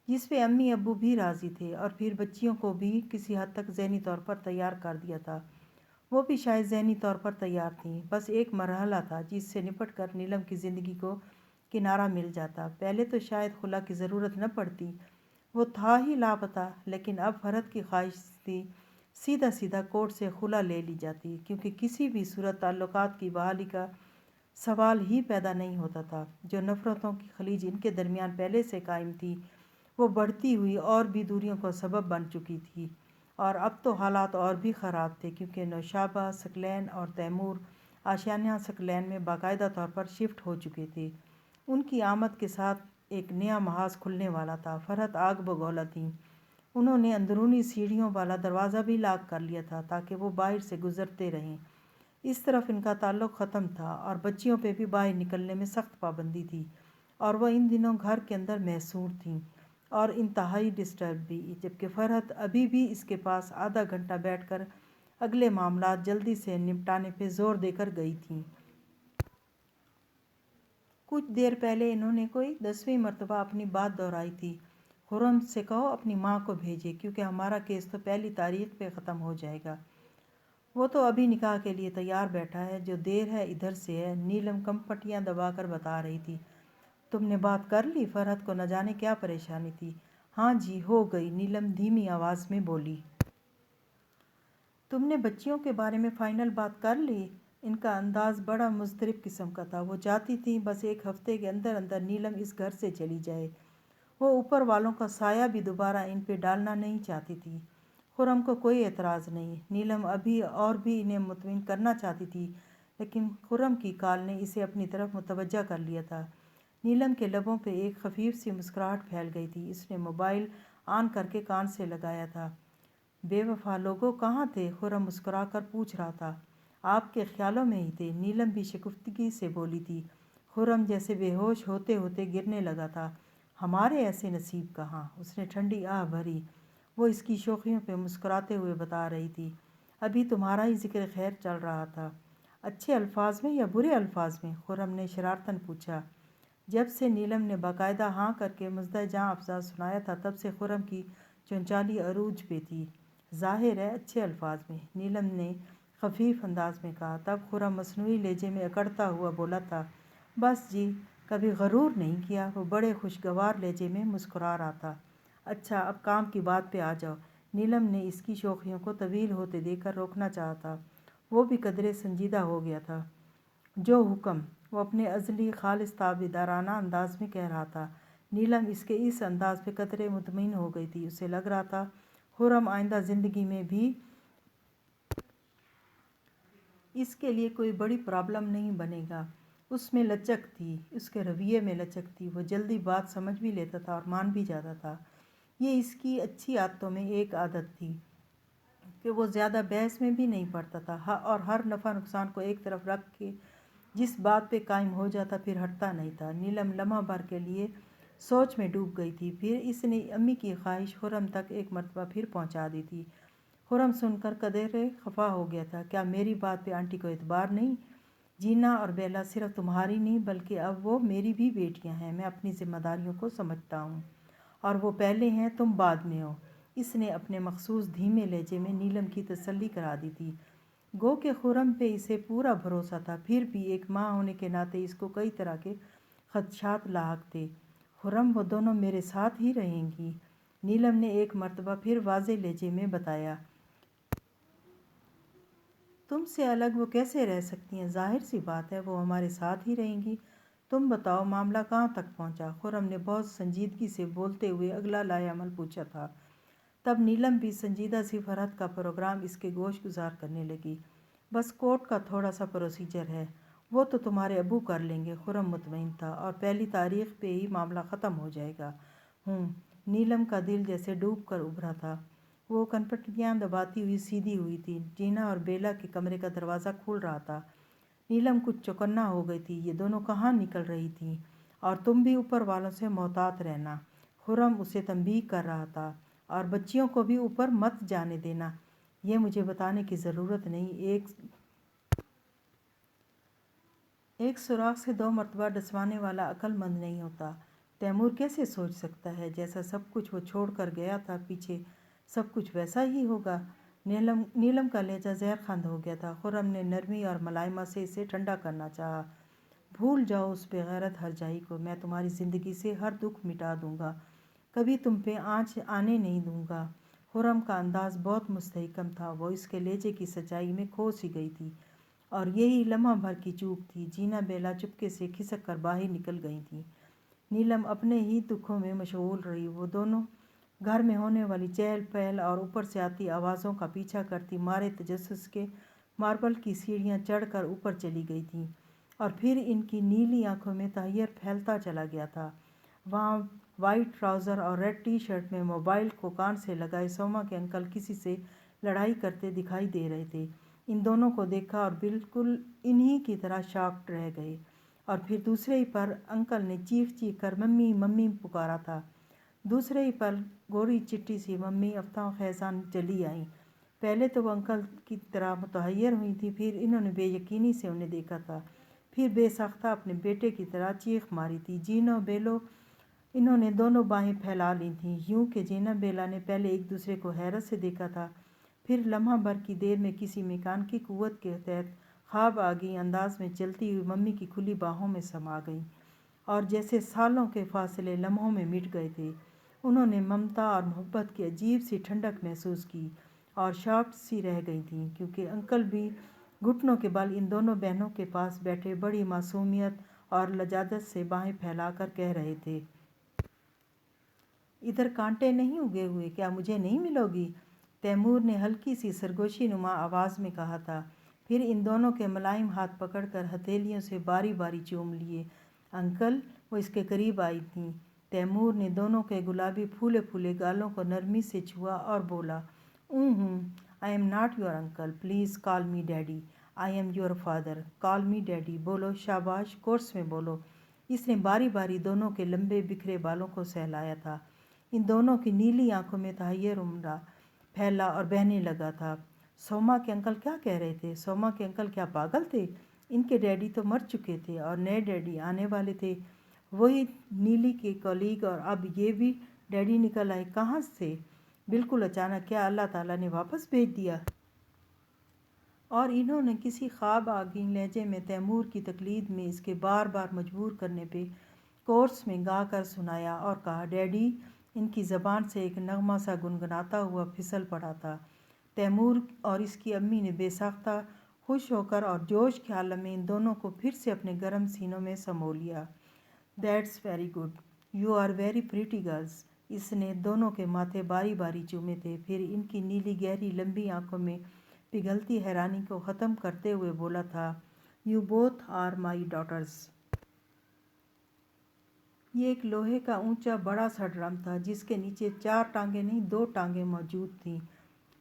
جس پہ امی ابو بھی راضی تھے، اور پھر بچیوں کو بھی کسی حد تک ذہنی طور پر تیار کر دیا تھا۔ وہ بھی شاید ذہنی طور پر تیار تھیں۔ بس ایک مرحلہ تھا جس سے نپٹ کر نیلم کی زندگی کو کنارہ مل جاتا۔ پہلے تو شاید خلا کی ضرورت نہ پڑتی، وہ تھا ہی لاپتہ، لیکن اب فرحت کی خواہش تھی سیدھا سیدھا کورٹ سے خلا لے لی جاتی، کیونکہ کسی بھی صورت تعلقات کی بحالی کا سوال ہی پیدا نہیں ہوتا تھا۔ جو نفرتوں کی خلیج ان کے درمیان پہلے سے قائم تھی، وہ بڑھتی ہوئی اور بھی دوریوں کا سبب بن چکی تھی، اور اب تو حالات اور بھی خراب تھے، کیونکہ نوشابہ ثقلین اور تیمور آشیانہ ثقلین میں باقاعدہ طور پر شفٹ ہو چکے تھے۔ ان کی آمد کے ساتھ ایک نیا محاذ کھلنے والا تھا۔ فرحت آگ بگولا تھیں۔ انہوں نے اندرونی سیڑھیوں والا دروازہ بھی لاک کر لیا تھا تاکہ وہ باہر سے گزرتے رہیں۔ اس طرف ان کا تعلق ختم تھا، اور بچیوں پہ بھی باہر نکلنے میں سخت پابندی تھی، اور وہ ان دنوں گھر کے اندر محصور تھیں اور انتہائی ڈسٹرب بھی، جبکہ فرحت ابھی بھی اس کے پاس آدھا گھنٹہ بیٹھ کر اگلے معاملات جلدی سے نمٹانے پہ زور دے کر گئی تھیں۔ کچھ دیر پہلے انہوں نے کوئی 10ویں مرتبہ اپنی بات دہرائی تھی، خرم سے کہو اپنی ماں کو بھیجے، کیونکہ ہمارا کیس تو پہلی تاریخ پہ ختم ہو جائے گا۔ وہ تو ابھی نکاح کے لیے تیار بیٹھا ہے، جو دیر ہے ادھر سے ہے، نیلم کم پٹیاں دبا کر بتا رہی تھی۔ تم نے بات کر لی؟ فرحت کو نہ جانے کیا پریشانی تھی۔ ہاں جی، ہو گئی، نیلم دھیمی آواز میں بولی۔ تم نے بچیوں کے بارے میں فائنل بات کر لی؟ ان کا انداز بڑا مضطرب قسم کا تھا۔ وہ چاہتی تھیں بس ایک ہفتے کے اندر اندر نیلم اس گھر سے چلی جائے۔ وہ اوپر والوں کا سایہ بھی دوبارہ ان پہ ڈالنا نہیں چاہتی تھی۔ خرم کو کوئی اعتراض نہیں۔ نیلم ابھی اور بھی انہیں مطمئن کرنا چاہتی تھی، لیکن خرم کی کال نے اسے اپنی طرف متوجہ کر لیا تھا۔ نیلم کے لبوں پہ ایک خفیف سی مسکراہٹ پھیل گئی تھی۔ اس نے موبائل آن کر کے کان سے لگایا تھا۔ بے وفا لوگو کہاں تھے؟ خرم مسکرا کر پوچھ رہا تھا۔ آپ کے خیالوں میں ہی تھے، نیلم بھی شگفتگی سے بولی تھی۔ خرم جیسے بے ہوش ہوتے ہوتے گرنے لگا تھا۔ ہمارے ایسے نصیب کہاں؟ اس نے ٹھنڈی آہ بھری۔ وہ اس کی شوخیوں پہ مسکراتے ہوئے بتا رہی تھی، ابھی تمہارا ہی ذکر خیر چل رہا تھا۔ اچھے الفاظ میں یا برے الفاظ میں؟ خرم نے شرارتاً پوچھا۔ جب سے نیلم نے باقاعدہ ہاں کر کے مزدہ جاں افزا سنایا تھا، تب سے خرم کی چنچالی عروج پہ تھی۔ ظاہر ہے اچھے الفاظ میں، نیلم نے خفیف انداز میں کہا۔ تب خرم مصنوعی لہجے میں اکڑتا ہوا بولا تھا، بس جی، کبھی غرور نہیں کیا۔ وہ بڑے خوشگوار لہجے میں مسکرا رہا تھا۔ اچھا، اب کام کی بات پہ آ جاؤ۔ نیلم نے اس کی شوخیوں کو طویل ہوتے دیکھ کر روکنا چاہا تھا۔ وہ بھی قدرے سنجیدہ ہو گیا تھا۔ جو حکم؟ وہ اپنے ازلی خالص تابعدارانہ انداز میں کہہ رہا تھا۔ نیلم اس کے اس انداز پہ قدرے مطمئن ہو گئی تھی۔ اسے لگ رہا تھا خرم آئندہ زندگی میں بھی اس کے لیے کوئی بڑی پرابلم نہیں بنے گا۔ اس میں لچک تھی، اس کے رویے میں لچک تھی۔ وہ جلدی بات سمجھ بھی لیتا تھا اور مان بھی جاتا تھا۔ یہ اس کی اچھی عادتوں میں ایک عادت تھی کہ وہ زیادہ بحث میں بھی نہیں پڑتا تھا اور ہر نفع نقصان کو ایک طرف رکھ کے جس بات پہ قائم ہو جاتا پھر ہٹتا نہیں تھا۔ نیلم لمحہ بھر کے لیے سوچ میں ڈوب گئی تھی، پھر اس نے امی کی خواہش خرم تک ایک مرتبہ پھر پہنچا دی تھی۔ خرم سن کر قدرے خفا ہو گیا تھا۔ کیا میری بات پہ آنٹی کو اعتبار نہیں؟ جینا اور بیلا صرف تمہاری نہیں بلکہ اب وہ میری بھی بیٹیاں ہیں۔ میں اپنی ذمہ داریوں کو سمجھتا ہوں اور وہ پہلے ہیں، تم بعد میں ہو۔ اس نے اپنے مخصوص دھیمے لہجے میں نیلم کی تسلی کرا دی تھی۔ گو کہ خرم پہ اسے پورا بھروسہ تھا، پھر بھی ایک ماں ہونے کے ناطے اس کو کئی طرح کے خدشات لاحق تھے۔ خرم وہ دونوں میرے ساتھ ہی رہیں گی، نیلم نے ایک مرتبہ پھر واضح لہجے میں بتایا۔ تم سے الگ وہ کیسے رہ سکتی ہیں؟ ظاہر سی بات ہے وہ ہمارے ساتھ ہی رہیں گی۔ تم بتاؤ معاملہ کہاں تک پہنچا؟ خرم نے بہت سنجیدگی سے بولتے ہوئے اگلا لائے عمل پوچھا تھا۔ تب نیلم بھی سنجیدہ سی فرحت کا پروگرام اس کے گوش گزار کرنے لگی۔ بس کورٹ کا تھوڑا سا پروسیجر ہے، وہ تو تمہارے ابو کر لیں گے۔ خرم مطمئن تھا، اور پہلی تاریخ پہ ہی معاملہ ختم ہو جائے گا۔ نیلم کا دل جیسے ڈوب کر ابھرا تھا۔ وہ کنپٹیاں دباتی ہوئی سیدھی ہوئی تھی۔ جینا اور بیلا کے کمرے کا دروازہ کھل رہا تھا۔ نیلم کچھ چوکنا ہو گئی تھی، یہ دونوں کہاں نکل رہی تھیں؟ اور تم بھی اوپر والوں سے محتاط رہنا، خرم اسے تنبیہ کر رہا تھا، اور بچیوں کو بھی اوپر مت جانے دینا۔ یہ مجھے بتانے کی ضرورت نہیں، ایک سوراخ سے 2 مرتبہ ڈسوانے والا عقل مند نہیں ہوتا۔ تیمور کیسے سوچ سکتا ہے جیسا سب کچھ وہ چھوڑ کر گیا تھا پیچھے سب کچھ ویسا ہی ہوگا؟ نیلم کا لہجہ زہر خند ہو گیا تھا۔ خرم نے نرمی اور ملائمہ سے اسے ٹھنڈا کرنا چاہا۔ بھول جاؤ اس بے غیرت ہرجائی کو، میں تمہاری زندگی سے ہر دکھ مٹا دوں گا، کبھی تم پہ آنچ آنے نہیں دوں گا۔ خرم کا انداز بہت مستحکم تھا، وہ اس کے لہجے کی سچائی میں کھو سی گئی تھی، اور یہی لمحہ بھر کی چوک تھی۔ جینا بیلا چپکے سے کھسک کر باہر نکل گئی تھیں۔ نیلم اپنے ہی دکھوں میں مشغول رہی۔ وہ دونوں گھر میں ہونے والی چہل پہل اور اوپر سے آتی آوازوں کا پیچھا کرتی مارے تجسس کے ماربل کی سیڑھیاں چڑھ کر اوپر چلی گئی تھیں، اور پھر ان کی نیلی آنکھوں میں تحیر پھیلتا چلا گیا تھا۔ وہاں وائٹ ٹراؤزر اور ریڈ ٹی شرٹ میں موبائل کو کان سے لگائے سوما کے انکل کسی سے لڑائی کرتے دکھائی دے رہے تھے۔ ان دونوں کو دیکھا اور بالکل انہی کی طرح شاکڈ رہ گئے، اور پھر دوسرے ہی پل انکل نے چیخ چیخ کر ممی ممی پکارا تھا۔ دوسرے ہی پل گوری چٹی سی ممی افتاں خیزاں چلی آئیں۔ پہلے تو وہ انکل کی طرح متحیر ہوئی تھی، پھر انہوں نے بے یقینی سے انہیں دیکھا تھا، پھر بے ساختہ اپنے بیٹے کی طرح چیخ ماری تھی۔ جینو بیلو، انہوں نے دونوں باہیں پھیلا لی تھیں، یوں کہ جینا بیلا نے پہلے ایک دوسرے کو حیرت سے دیکھا تھا، پھر لمحہ بھر کی دیر میں کسی میکانیکی قوت کے تحت خواب آگئی انداز میں چلتی ہوئی ممی کی کھلی باہوں میں سما گئیں، اور جیسے سالوں کے فاصلے لمحوں میں مٹ گئے تھے۔ انہوں نے ممتا اور محبت کی عجیب سی ٹھنڈک محسوس کی، اور شاکڈ سی رہ گئی تھیں، کیونکہ انکل بھی گھٹنوں کے بل ان دونوں بہنوں کے پاس بیٹھے بڑی معصومیت اور لجاجت سے باہیں پھیلا کر کہہ رہے تھے۔ ادھر کانٹے نہیں اگے ہوئے، کیا مجھے نہیں ملو گی؟ تیمور نے ہلکی سی سرگوشی نما آواز میں کہا تھا، پھر ان دونوں کے ملائم ہاتھ پکڑ کر ہتھیلیوں سے باری باری چوم لیے۔ انکل، وہ اس کے قریب آئی تھیں۔ تیمور نے دونوں کے گلابی پھولے پھولے گالوں کو نرمی سے چھوا اور بولا، I am not your uncle, please call me daddy, I am your father, call me daddy, بولو، شاباش، کورس میں بولو۔ اس نے باری باری دونوں کے لمبے بکھرے بالوں کو سہلایا تھا۔ ان دونوں کی نیلی آنکھوں میں تحیر عمرہ پھیلا اور بہنے لگا تھا۔ سوما کے انکل کیا کہہ رہے تھے؟ سوما کے انکل کیا پاگل تھے؟ ان کے ڈیڈی تو مر چکے تھے اور نئے ڈیڈی آنے والے تھے، وہی نیلی کے کولیگ، اور اب یہ بھی ڈیڈی نکل آئے کہاں سے؟ بالکل اچانک، کیا اللہ تعالیٰ نے واپس بھیج دیا؟ اور انہوں نے کسی خواب آگئی لہجے میں تیمور کی تقلید میں اس کے بار بار مجبور کرنے پہ کورس میں گا کر سنایا اور کہا، ڈیڈی۔ ان کی زبان سے ایک نغمہ سا گنگناتا ہوا پھسل پڑا تھا۔ تیمور اور اس کی امی نے بے ساختہ خوش ہو کر اور جوش کے عالم میں ان دونوں کو پھر سے اپنے گرم سینوں میں سمو لیا۔ That's very good, you are very pretty girls. اس نے دونوں کے ماتھے باری باری چومے تھے، پھر ان کی نیلی گہری لمبی آنکھوں میں پگھلتی حیرانی کو ختم کرتے ہوئے بولا تھا، you both are my daughters. یہ ایک لوہے کا اونچا بڑا سا ڈرم تھا جس کے نیچے 4 ٹانگیں نہیں 2 ٹانگیں موجود تھیں۔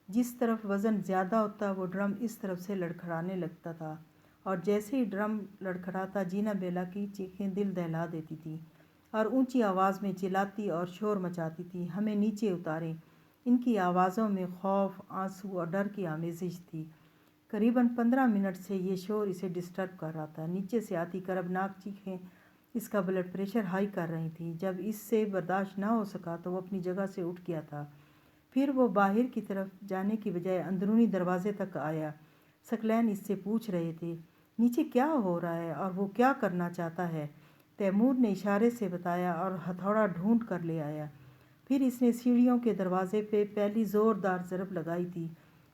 جس طرف وزن زیادہ ہوتا وہ ڈرم اس طرف سے لڑکھڑانے لگتا تھا، اور جیسے ہی ڈرم لڑکھڑاتا جینا بیلا کی چیخیں دل دہلا دیتی تھیں اور اونچی آواز میں چلاتی اور شور مچاتی تھی، ہمیں نیچے اتاریں۔ ان کی آوازوں میں خوف، آنسو اور ڈر کی آمیزش تھی۔ قریباً 15 منٹ سے یہ شور اسے ڈسٹرب کر رہا تھا۔ نیچے سے آتی کربناک چیخیں اس کا بلڈ پریشر ہائی کر رہی تھیں۔ جب اس سے برداشت نہ ہو سکا تو وہ اپنی جگہ سے اٹھ گیا تھا۔ پھر وہ باہر کی طرف جانے کی بجائے اندرونی دروازے تک آیا۔ ثقلین اس سے پوچھ رہے تھے نیچے کیا ہو رہا ہے اور وہ کیا کرنا چاہتا ہے۔ تیمور نے اشارے سے بتایا اور ہتھوڑا ڈھونڈ کر لے آیا۔ پھر اس نے سیڑھیوں کے دروازے پہ پہلی زوردار ضرب لگائی تھی۔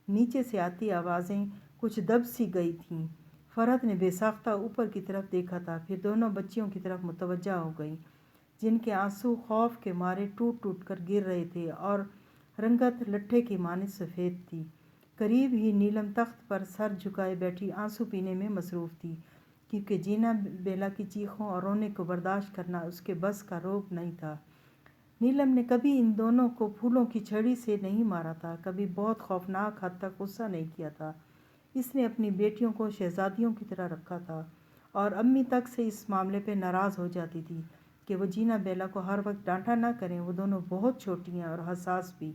نیچے سے آتی آوازیں کچھ دب سی گئی تھیں۔ فرحت نے بے ساختہ اوپر کی طرف دیکھا تھا، پھر دونوں بچیوں کی طرف متوجہ ہو گئی جن کے آنسو خوف کے مارے ٹوٹ ٹوٹ کر گر رہے تھے اور رنگت لٹھے کی مانند سفید تھی۔ قریب ہی نیلم تخت پر سر جھکائے بیٹھی آنسو پینے میں مصروف تھی، کیونکہ جینا بیلا کی چیخوں اور رونے کو برداشت کرنا اس کے بس کا روگ نہیں تھا۔ نیلم نے کبھی ان دونوں کو پھولوں کی چھڑی سے نہیں مارا تھا، کبھی بہت خوفناک حد تک غصہ نہیں کیا تھا۔ اس نے اپنی بیٹیوں کو شہزادیوں کی طرح رکھا تھا، اور امی تک سے اس معاملے پہ ناراض ہو جاتی تھی کہ وہ جینا بیلا کو ہر وقت ڈانٹا نہ کریں، وہ دونوں بہت چھوٹی ہیں اور حساس بھی۔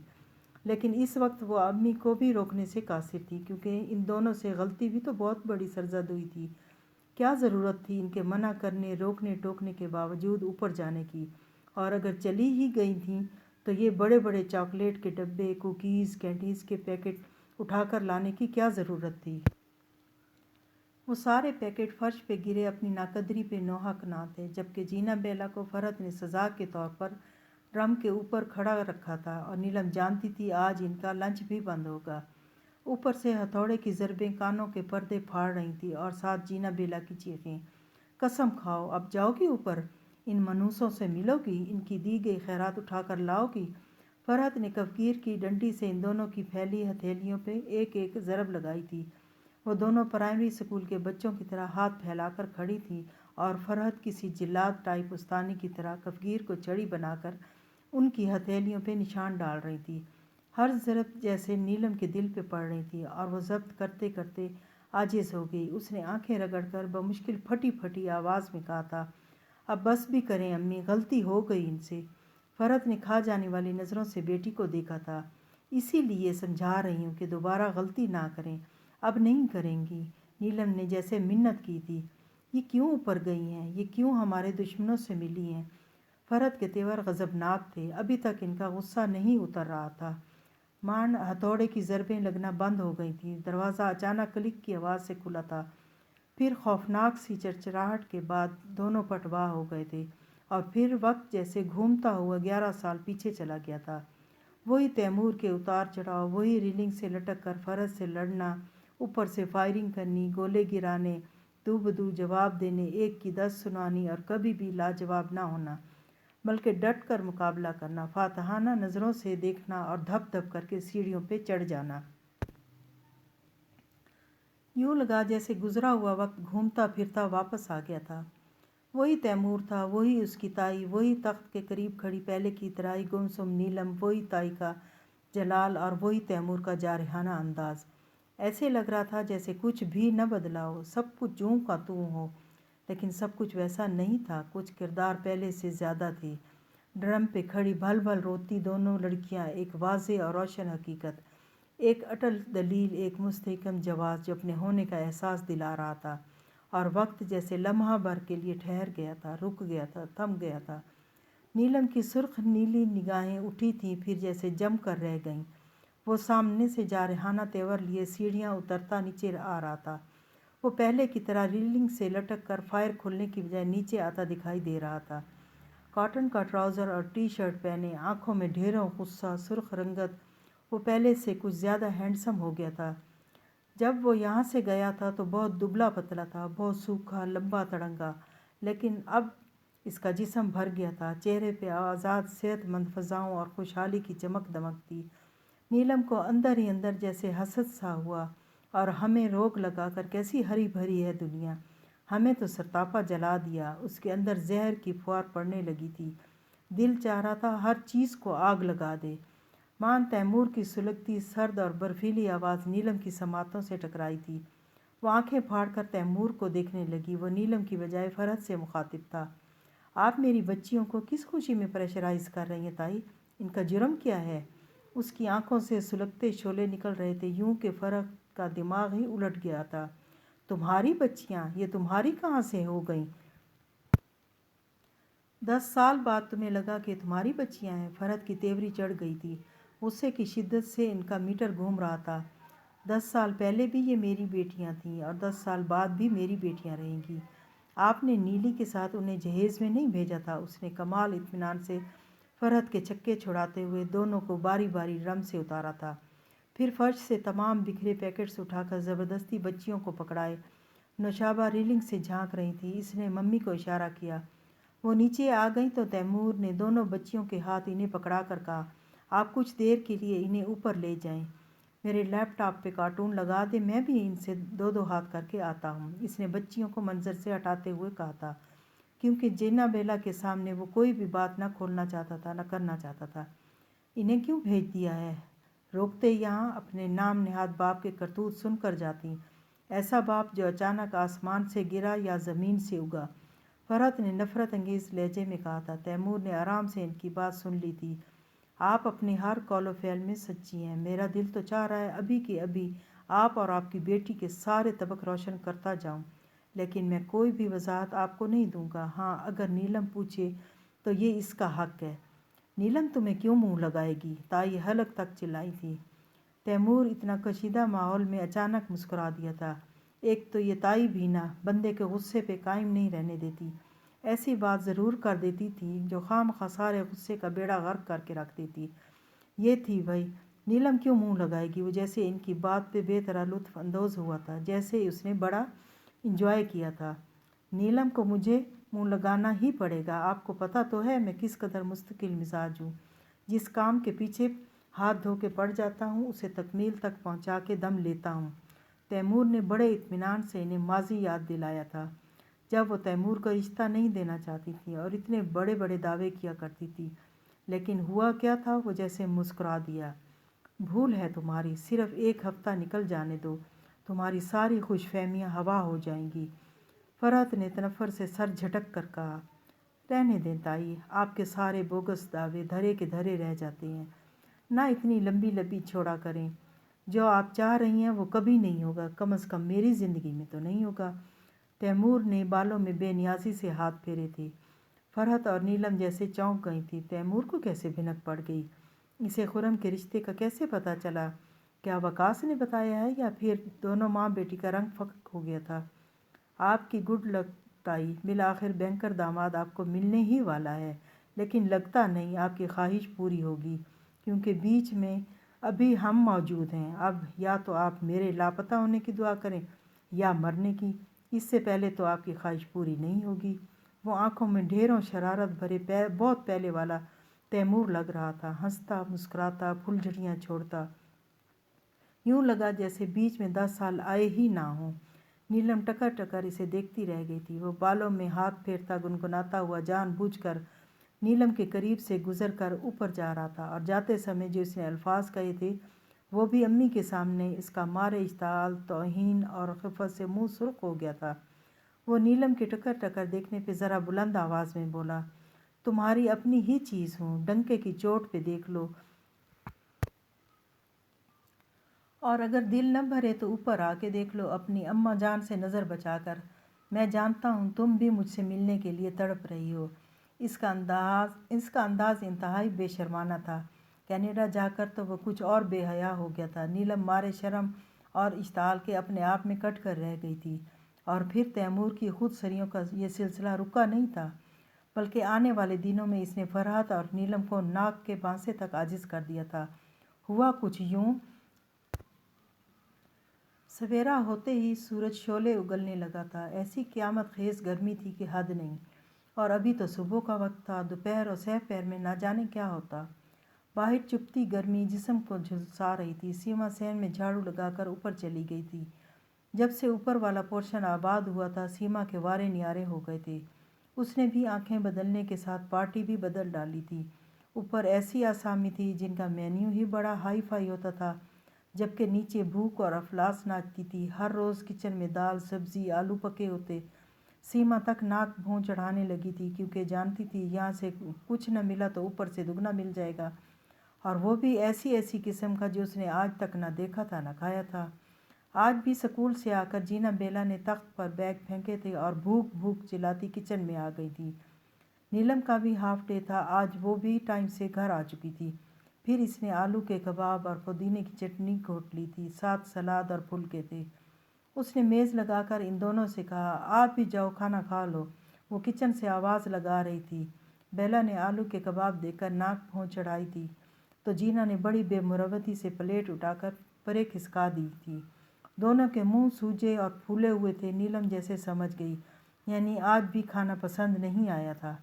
لیکن اس وقت وہ امی کو بھی روکنے سے قاصر تھی، کیونکہ ان دونوں سے غلطی بھی تو بہت بڑی سرزد ہوئی تھی۔ کیا ضرورت تھی ان کے منع کرنے روکنے ٹوکنے کے باوجود اوپر جانے کی؟ اور اگر چلی ہی گئی تھیں تو یہ بڑے بڑے چاکلیٹ کے ڈبے، کوکیز، کینڈیز کے پیکٹ اٹھا کر لانے کی کیا ضرورت تھی؟ وہ سارے پیکٹ فرش پہ گرے اپنی ناقدری پہ نوحق نہ تھے، جبکہ جینا بیلا کو فرحت نے سزا کے طور پر ڈرم کے اوپر کھڑا رکھا تھا، اور نیلم جانتی تھی آج ان کا لنچ بھی بند ہوگا۔ اوپر سے ہتھوڑے کی ضربیں کانوں کے پردے پھاڑ رہی تھیں، اور ساتھ جینا بیلا کی چیخیں، قسم کھاؤ اب جاؤ گی اوپر، ان منوسوں سے ملو گی، ان کی دی گئی خیرات اٹھا کر لاؤ گی۔ فرحت نے کفگیر کی ڈنڈی سے ان دونوں کی پھیلی ہتھیلیوں پہ ایک ایک ضرب لگائی تھی۔ وہ دونوں پرائمری اسکول کے بچوں کی طرح ہاتھ پھیلا کر کھڑی تھی، اور فرحت کسی جلاد ٹائپ استانی کی طرح کفگیر کو چھڑی بنا کر ان کی ہتھیلیوں پہ نشان ڈال رہی تھی۔ ہر ضرب جیسے نیلم کے دل پہ پڑ رہی تھی، اور وہ ضبط کرتے کرتے عاجز ہو گئی۔ اس نے آنکھیں رگڑ کر بمشکل پھٹی پھٹی آواز میں کہا تھا، اب بس بھی کریں امی، غلطی ہو گئی ان سے۔ فرحت نے کھا جانے والی نظروں سے بیٹی کو دیکھا تھا۔ اسی لیے سمجھا رہی ہوں کہ دوبارہ غلطی نہ کریں، اب نہیں کریں گی۔ نیلم نے جیسے منت کی تھی، یہ کیوں اوپر گئی ہیں، یہ کیوں ہمارے دشمنوں سے ملی ہیں؟ فرحت کے تیور غضبناک تھے، ابھی تک ان کا غصہ نہیں اتر رہا تھا۔ مان ہتھوڑے کی ضربیں لگنا بند ہو گئی تھیں۔ دروازہ اچانک کلک کی آواز سے کھلا تھا، پھر خوفناک سی چرچراہٹ کے بعد دونوں پٹوا ہو گئے تھے، اور پھر وقت جیسے گھومتا ہوا 11 سال پیچھے چلا گیا تھا۔ وہی تیمور کے اتار چڑھاؤ، وہی ریلنگ سے لٹک کر فرحت سے لڑنا، اوپر سے فائرنگ کرنی، گولے گرانے، دو بدو جواب دینے، ایک کی 10 سنانی، اور کبھی بھی لاجواب نہ ہونا، بلکہ ڈٹ کر مقابلہ کرنا، فاتحانہ نظروں سے دیکھنا اور دھپ دھپ کر کے سیڑھیوں پہ چڑھ جانا۔ یوں لگا جیسے گزرا ہوا وقت گھومتا پھرتا واپس آ گیا تھا۔ وہی تیمور تھا، وہی اس کی تائی، وہی تخت کے قریب کھڑی پہلے کی طرح ہی گمسم نیلم، وہی تائی کا جلال اور وہی تیمور کا جارحانہ انداز۔ ایسے لگ رہا تھا جیسے کچھ بھی نہ بدلا ہو، سب کچھ جوں کا توں ہو، لیکن سب کچھ ویسا نہیں تھا۔ کچھ کردار پہلے سے زیادہ تھے۔ ڈرم پہ کھڑی بھل بھل روتی دونوں لڑکیاں، ایک واضح اور روشن حقیقت، ایک اٹل دلیل، ایک مستحکم جواز جو اپنے ہونے کا احساس دلا رہا تھا، اور وقت جیسے لمحہ بھر کے لیے ٹھہر گیا تھا، رک گیا تھا، تھم گیا تھا۔ نیلم کی سرخ نیلی نگاہیں اٹھی تھیں، پھر جیسے جم کر رہ گئیں۔ وہ سامنے سے جارحانہ تیور لیے سیڑھیاں اترتا نیچے آ رہا تھا۔ وہ پہلے کی طرح ریلنگ سے لٹک کر فائر کھولنے کی بجائے نیچے آتا دکھائی دے رہا تھا۔ کاٹن کا ٹراؤزر اور ٹی شرٹ پہنے، آنکھوں میں ڈھیروں غصہ، سرخ رنگت، وہ پہلے سے کچھ زیادہ ہینڈسم ہو گیا تھا۔ جب وہ یہاں سے گیا تھا تو بہت دبلا پتلا تھا، بہت سوکھا، لمبا تڑنگا، لیکن اب اس کا جسم بھر گیا تھا، چہرے پہ آزاد صحت مند فضاؤں اور خوشحالی کی چمک دمک تھی۔ نیلم کو اندر ہی اندر جیسے حسد سا ہوا، اور ہمیں روک لگا کر کیسی ہری بھری ہے دنیا، ہمیں تو سرتاپا جلا دیا۔ اس کے اندر زہر کی پھوار پڑنے لگی تھی، دل چاہ رہا تھا ہر چیز کو آگ لگا دے۔ مان تیمور کی سلگتی سرد اور برفیلی آواز نیلم کی سماعتوں سے ٹکرائی تھی۔ وہ آنکھیں پھاڑ کر تیمور کو دیکھنے لگی۔ وہ نیلم کی بجائے فرحت سے مخاطب تھا۔ آپ میری بچیوں کو کس خوشی میں پریشرائز کر رہی ہیں تائی؟ ان کا جرم کیا ہے؟ اس کی آنکھوں سے سلگتے شعلے نکل رہے تھے، یوں کہ فرحت کا دماغ ہی الٹ گیا تھا۔ تمہاری بچیاں؟ یہ تمہاری کہاں سے ہو گئیں؟ 10 سال بعد تمہیں لگا کہ تمہاری بچیاں ہیں؟ فرحت کی تیوری چڑھ گئی تھی، غصے کی شدت سے ان کا میٹر گھوم رہا تھا۔ 10 سال پہلے بھی یہ میری بیٹیاں تھیں اور 10 سال بعد بھی میری بیٹیاں رہیں گی۔ آپ نے نیلی کے ساتھ انہیں جہیز میں نہیں بھیجا تھا؟ اس نے کمال اطمینان سے فرحت کے چکے چھڑاتے ہوئے دونوں کو باری باری رم سے اتارا تھا، پھر فرش سے تمام بکھرے پیکٹس اٹھا کر زبردستی بچیوں کو پکڑائے۔ نوشابہ ریلنگ سے جھانک رہی تھی۔ اس نے ممی کو اشارہ کیا۔ وہ نیچے آ گئیں تو تیمور نے دونوں بچیوں کے ہاتھ انہیں پکڑا کر کہا، آپ کچھ دیر کے لیے انہیں اوپر لے جائیں، میرے لیپ ٹاپ پہ کارٹون لگا دیں، میں بھی ان سے دو ہاتھ کر کے آتا ہوں۔ اس نے بچیوں کو منظر سے ہٹاتے ہوئے کہا تھا، کیونکہ جینا بیلا کے سامنے وہ کوئی بھی بات نہ کھولنا چاہتا تھا، نہ کرنا چاہتا تھا۔ انہیں کیوں بھیج دیا ہے؟ روکتے یہاں اپنے نام نہاد باپ کے کرتوت سن کر جاتی، ایسا باپ جو اچانک آسمان سے گرا یا زمین سے اگا۔ فرحت نے نفرت انگیز لہجے میں کہا تھا۔ تیمور نے آرام سے ان کی بات سن لی تھی۔ آپ اپنی ہر قول و فعل میں سچی ہیں۔ میرا دل تو چاہ رہا ہے ابھی کہ ابھی آپ اور آپ کی بیٹی کے سارے طبق روشن کرتا جاؤں، لیکن میں کوئی بھی وضاحت آپ کو نہیں دوں گا۔ ہاں، اگر نیلم پوچھے تو یہ اس کا حق ہے۔ نیلم تمہیں کیوں منہ لگائے گی؟ تائی حلق تک چلائی تھی۔ تیمور اتنا کشیدہ ماحول میں اچانک مسکرا دیا تھا۔ ایک تو یہ تائی بھی نہ بندے کے غصے پہ قائم نہیں رہنے دیتی، ایسی بات ضرور کر دیتی تھی جو خواہ سارے غصے کا بیڑا غرق کر کے رکھ دیتی۔ یہ تھی بھائی، نیلم کیوں منہ لگائے گی؟ وہ جیسے ان کی بات پہ بے طرح لطف اندوز ہوا تھا، جیسے اس نے بڑا انجوائے کیا تھا۔ نیلم کو مجھے منہ لگانا ہی پڑے گا۔ آپ کو پتہ تو ہے میں کس قدر مستقل مزاج ہوں۔ جس کام کے پیچھے ہاتھ دھو کے پڑ جاتا ہوں اسے تکمیل تک پہنچا کے دم لیتا ہوں۔ تیمور نے بڑے اطمینان سے انہیں ماضی یاد دلایا تھا، جب وہ تیمور کو رشتہ نہیں دینا چاہتی تھی اور اتنے بڑے بڑے دعوے کیا کرتی تھی، لیکن ہوا کیا تھا؟ وہ جیسے مسکرا دیا۔ بھول ہے تمہاری، صرف 1 ہفتہ نکل جانے دو، تمہاری ساری خوش فہمیاں ہوا ہو جائیں گی۔ فرحت نے تنفر سے سر جھٹک کر کہا، رہنے دیں تائی، آپ کے سارے بوگس دعوے دھرے کے دھرے رہ جاتے ہیں، نہ اتنی لمبی لبی چھوڑا کریں۔ جو آپ چاہ رہی ہیں وہ کبھی نہیں ہوگا، کم از کم میری زندگی میں تو نہیں ہوگا۔ تیمور نے بالوں میں بے نیازی سے ہاتھ پھیرے تھے۔ فرحت اور نیلم جیسے چونک گئی تھی۔ تیمور کو کیسے بھنک پڑ گئی؟ اسے خرم کے رشتے کا کیسے پتہ چلا؟ کیا وقاص نے بتایا ہے یا پھر دونوں ماں بیٹی کا رنگ فقط ہو گیا تھا؟ آپ کی گڈ لک تائی، بالآخر بینکر داماد آپ کو ملنے ہی والا ہے، لیکن لگتا نہیں آپ کی خواہش پوری ہوگی، کیونکہ بیچ میں ابھی ہم موجود ہیں۔ اب یا تو آپ میرے لاپتہ ہونے کی دعا کریں یا مرنے کی، اس سے پہلے تو آپ کی خواہش پوری نہیں ہوگی۔ وہ آنکھوں میں ڈھیروں شرارت بھرے بہت پہلے والا تیمور لگ رہا تھا، ہنستا، مسکراتا، پھول جھڑیاں چھوڑتا، یوں لگا جیسے بیچ میں 10 سال آئے ہی نہ ہوں۔ نیلم ٹکر ٹکر اسے دیکھتی رہ گئی تھی۔ وہ بالوں میں ہاتھ پھیرتا گنگناتا ہوا جان بوجھ کر نیلم کے قریب سے گزر کر اوپر جا رہا تھا، اور جاتے سمے جو اس نے الفاظ کہے تھے وہ بھی امی کے سامنے اس کا مارے اشتعال، توہین اور خفت سے منہ سرخ ہو گیا تھا۔ وہ نیلم کے ٹکر ٹکر دیکھنے پہ ذرا بلند آواز میں بولا، تمہاری اپنی ہی چیز ہوں، ڈنکے کی چوٹ پہ دیکھ لو، اور اگر دل نہ بھرے تو اوپر آ کے دیکھ لو اپنی اماں جان سے نظر بچا کر۔ میں جانتا ہوں تم بھی مجھ سے ملنے کے لیے تڑپ رہی ہو۔ اس کا انداز انتہائی بے شرمانہ تھا۔ کینیڈا جا کر تو وہ کچھ اور بے حیا ہو گیا تھا۔ نیلم مارے شرم اور اشتعال کے اپنے آپ میں کٹ کر رہ گئی تھی، اور پھر تیمور کی خود سریوں کا یہ سلسلہ رکا نہیں تھا، بلکہ آنے والے دنوں میں اس نے فرحت اور نیلم کو ناک کے بانسے تک عاجز کر دیا تھا۔ ہوا کچھ یوں، سویرا ہوتے ہی سورج شعلے اگلنے لگا تھا، ایسی قیامت خیز گرمی تھی کہ حد نہیں، اور ابھی تو صبح کا وقت تھا۔ دوپہر اور سہ پہر میں نہ جانے کیا ہوتا۔ باہر چپتی گرمی جسم کو جھلسا رہی تھی۔ سیما سین میں جھاڑو لگا کر اوپر چلی گئی تھی۔ جب سے اوپر والا پورشن آباد ہوا تھا سیما کے وارے نیارے ہو گئے تھے۔ اس نے بھی آنکھیں بدلنے کے ساتھ پارٹی بھی بدل ڈالی تھی۔ اوپر ایسی آسامی تھی جن کا مینیو ہی بڑا ہائی فائی ہوتا تھا، جبکہ نیچے بھوک اور افلاس ناچتی تھی۔ ہر روز کچن میں دال، سبزی، آلو پکے ہوتے۔ سیما تک ناک بھون چڑھانے لگی تھی کیونکہ جانتی تھی یہاں سے کچھ نہ ملا تو اوپر سے دگنا مل جائے گا، اور وہ بھی ایسی قسم کا جو اس نے آج تک نہ دیکھا تھا نہ کھایا تھا۔ آج بھی سکول سے آ کر جینا بیلا نے تخت پر بیگ پھینکے تھے اور بھوک چلاتی کچن میں آ گئی تھی۔ نیلم کا بھی ہاف ڈے تھا، آج وہ بھی ٹائم سے گھر آ چکی تھی۔ پھر اس نے آلو کے کباب اور پودینے کی چٹنی گھونٹ لی تھی، ساتھ سلاد اور پھلکے تھے۔ اس نے میز لگا کر ان دونوں سے کہا، آپ بھی جاؤ کھانا کھا لو۔ وہ کچن سے آواز لگا رہی تھی۔ بیلا نے آلو کے کباب دیکھ کر ناک بھون چڑھائی تھی تو جینا نے بڑی بے مروتی سے پلیٹ اٹھا کر پرے کھسکا دی تھی۔ دونوں کے منہ سوجے اور پھولے ہوئے تھے۔ نیلم جیسے سمجھ گئی، یعنی آج بھی کھانا پسند نہیں آیا تھا۔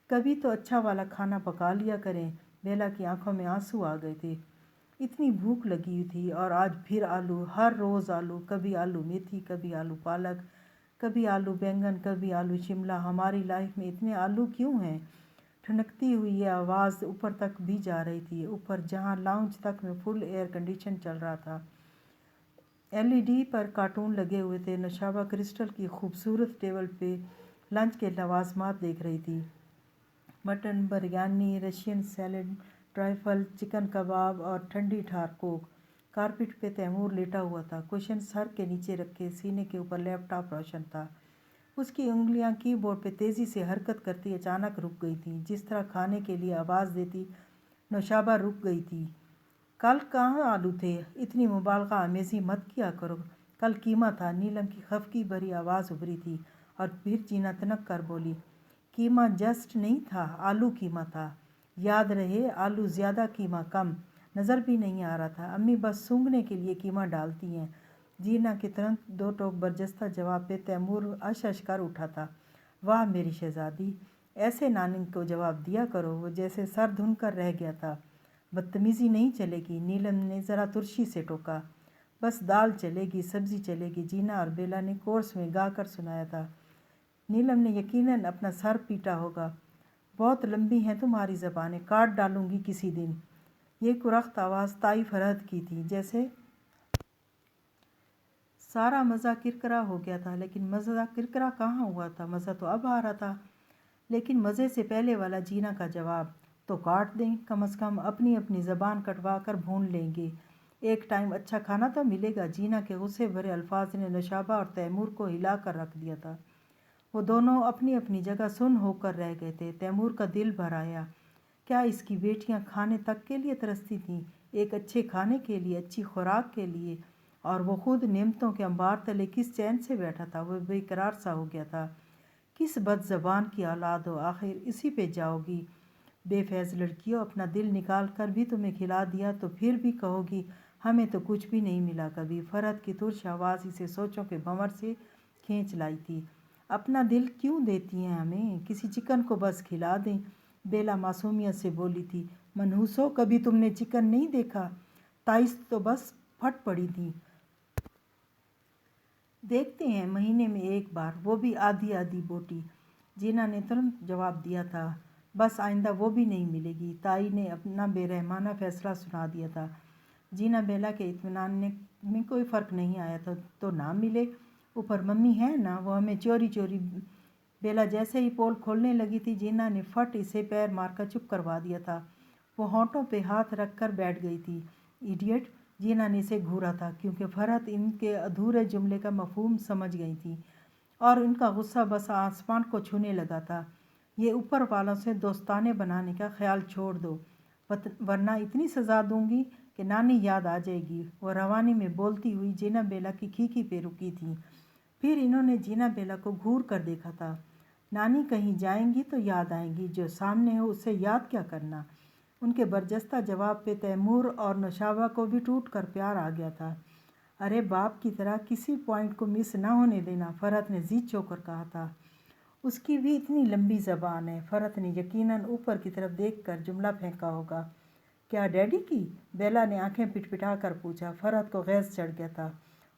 کبھی تو اچھا والا کھانا پکا لیا کریں۔ بیلا کی آنکھوں میں آنسو آ گئے تھے۔ اتنی بھوک لگی تھی اور آج پھر آلو، ہر روز آلو، کبھی آلو میتھی، کبھی آلو پالک، کبھی آلو بینگن، کبھی آلو شملہ۔ ہماری لائف میں اتنے آلو کیوں ہیں؟ ٹھنکتی ہوئی یہ آواز اوپر تک بھی جا رہی تھی، اوپر جہاں لاؤنج تک میں فل ایئر کنڈیشن چل رہا تھا۔ LED پر کارٹون لگے ہوئے تھے۔ نوشابہ کرسٹل کی خوبصورت ٹیبل پہ لنچ کے لوازمات دیکھ رہی تھی۔ Mutton biryani, Russian salad, trifle, chicken kebab اور ٹھنڈی ٹھار کوک۔ کارپٹ پہ تیمور لیٹا ہوا تھا، کوشن سر کے نیچے رکھے، سینے کے اوپر لیپ ٹاپ روشن تھا۔ اس کی انگلیاں کی بورڈ پہ تیزی سے حرکت کرتی اچانک رک گئی تھیں، جس طرح کھانے کے لیے آواز دیتی نوشابہ رک گئی تھی۔ کل کہاں آلو تھے؟ اتنی مبالغہ آمیزی مت کیا کرو، کل قیمہ تھا۔ نیلم کی خفگی بھری آواز ابھری تھی اور پھر جینا تنک کر بولی، قیمہ جسٹ نہیں تھا، آلو قیمہ تھا۔ یاد رہے، آلو زیادہ قیمہ کم۔ نظر بھی نہیں آ رہا تھا، امی بس سونگھنے کے لیے قیمہ ڈالتی ہیں۔ جینا کے ترنت 2 ٹوک برجستہ جواب پہ تیمور اش کر اٹھا تھا۔ واہ میری شہزادی، ایسے نانی کو جواب دیا کرو۔ وہ جیسے سر دھن کر رہ گیا تھا۔ بدتمیزی نہیں چلے گی، نیلم نے ذرا ترشی سے ٹوکا۔ بس دال چلے گی، سبزی چلے گی، جینا اور بیلا نے کورس میں گا کر سنایا تھا۔ نیلم نے یقیناً اپنا سر پیٹا ہوگا۔ بہت لمبی ہیں تمہاری زبانیں، کاٹ ڈالوں گی کسی دن۔ یہ کرخت آواز تائی فرحت کی تھی، جیسے سارا مزہ کرکرا ہو گیا تھا۔ لیکن مزہ کرکرا کہاں ہوا تھا، مزہ تو اب آ رہا تھا۔ لیکن مزے سے پہلے والا جینا کا جواب، تو کاٹ دیں، کم از کم اپنی زبان کٹوا کر بھون لیں گے، ایک ٹائم اچھا کھانا تو ملے گا۔ جینا کے غصے بھرے الفاظ نے نوشابہ اور تیمور کو ہلا کر رکھ دیا تھا۔ وہ دونوں اپنی جگہ سن ہو کر رہ گئے تھے۔ تیمور کا دل بھر آیا۔ کیا اس کی بیٹیاں کھانے تک کے لیے ترستی تھیں، ایک اچھے کھانے کے لیے، اچھی خوراک کے لیے؟ اور وہ خود نعمتوں کے انبار تلے کس چین سے بیٹھا تھا؟ وہ بے قرار سا ہو گیا تھا۔ کس بد زبان کی اولاد ہو، آخر اسی پہ جاؤ گی؟ بے فیض لڑکیوں، اپنا دل نکال کر بھی تمہیں کھلا دیا تو پھر بھی کہو گی ہمیں تو کچھ بھی نہیں ملا کبھی۔ فرحت کی ترش آواز اسے سوچوں کے بھنور سے کھینچ لائی تھی۔ اپنا دل کیوں دیتی ہیں ہمیں، کسی چکن کو بس کھلا دیں۔ بیلا معصومیت سے بولی تھی۔ منحوسو، کبھی تم نے چکن نہیں دیکھا؟ تائس تو بس پھٹ پڑی تھی۔ دیکھتے ہیں مہینے میں ایک بار، وہ بھی آدھی بوٹی۔ جینا نے ترنت جواب دیا تھا، بس آئندہ وہ بھی نہیں ملے گی۔ تائی نے اپنا بے رحمانہ فیصلہ سنا دیا تھا۔ جینا بیلا کے اطمینان میں کوئی فرق نہیں آیا تھا، تو نہ ملے۔ اوپر ممی ہے نا، وہ ہمیں چوری چوری۔ بیلا جیسے ہی پول کھولنے لگی تھی، جینا نے فٹ اسے پیر مار کر چپ کروا دیا تھا۔ وہ ہونٹوں پہ ہاتھ رکھ کر بیٹھ گئی تھی۔ ایڈیٹ! جینا نے اسے گھورا تھا، کیونکہ فرحت ان کے ادھورے جملے کا مفہوم سمجھ گئی تھی اور ان کا غصہ بس آسمان کو چھونے لگا تھا۔ یہ اوپر والوں سے دوستانے بنانے کا خیال چھوڑ دو، ورنہ اتنی سزا دوں گی کہ نانی یاد آ جائے گی۔ وہ روانی میں بولتی ہوئی جینا بیلا کی کھیکی پہ رکی تھی۔ پھر انہوں نے جینا بیلا کو گھور کر دیکھا تھا۔ نانی کہیں جائیں گی تو یاد آئیں گی، جو سامنے ہو اسے یاد کیا کرنا؟ ان کے برجستہ جواب پہ تیمور اور نوشابہ کو بھی ٹوٹ کر پیار آ گیا تھا۔ ارے باپ کی طرح کسی پوائنٹ کو مس نہ ہونے دینا، فرحت نے ضد چو کر کہا تھا۔ اس کی بھی اتنی لمبی زبان ہے۔ فرحت نے یقیناً اوپر کی طرف دیکھ کر جملہ پھینکا ہوگا۔ کیا ڈیڈی کی؟ بیلا نے آنکھیں پٹپٹا کر پوچھا۔ فرحت کو غیظ چڑھ گیا تھا۔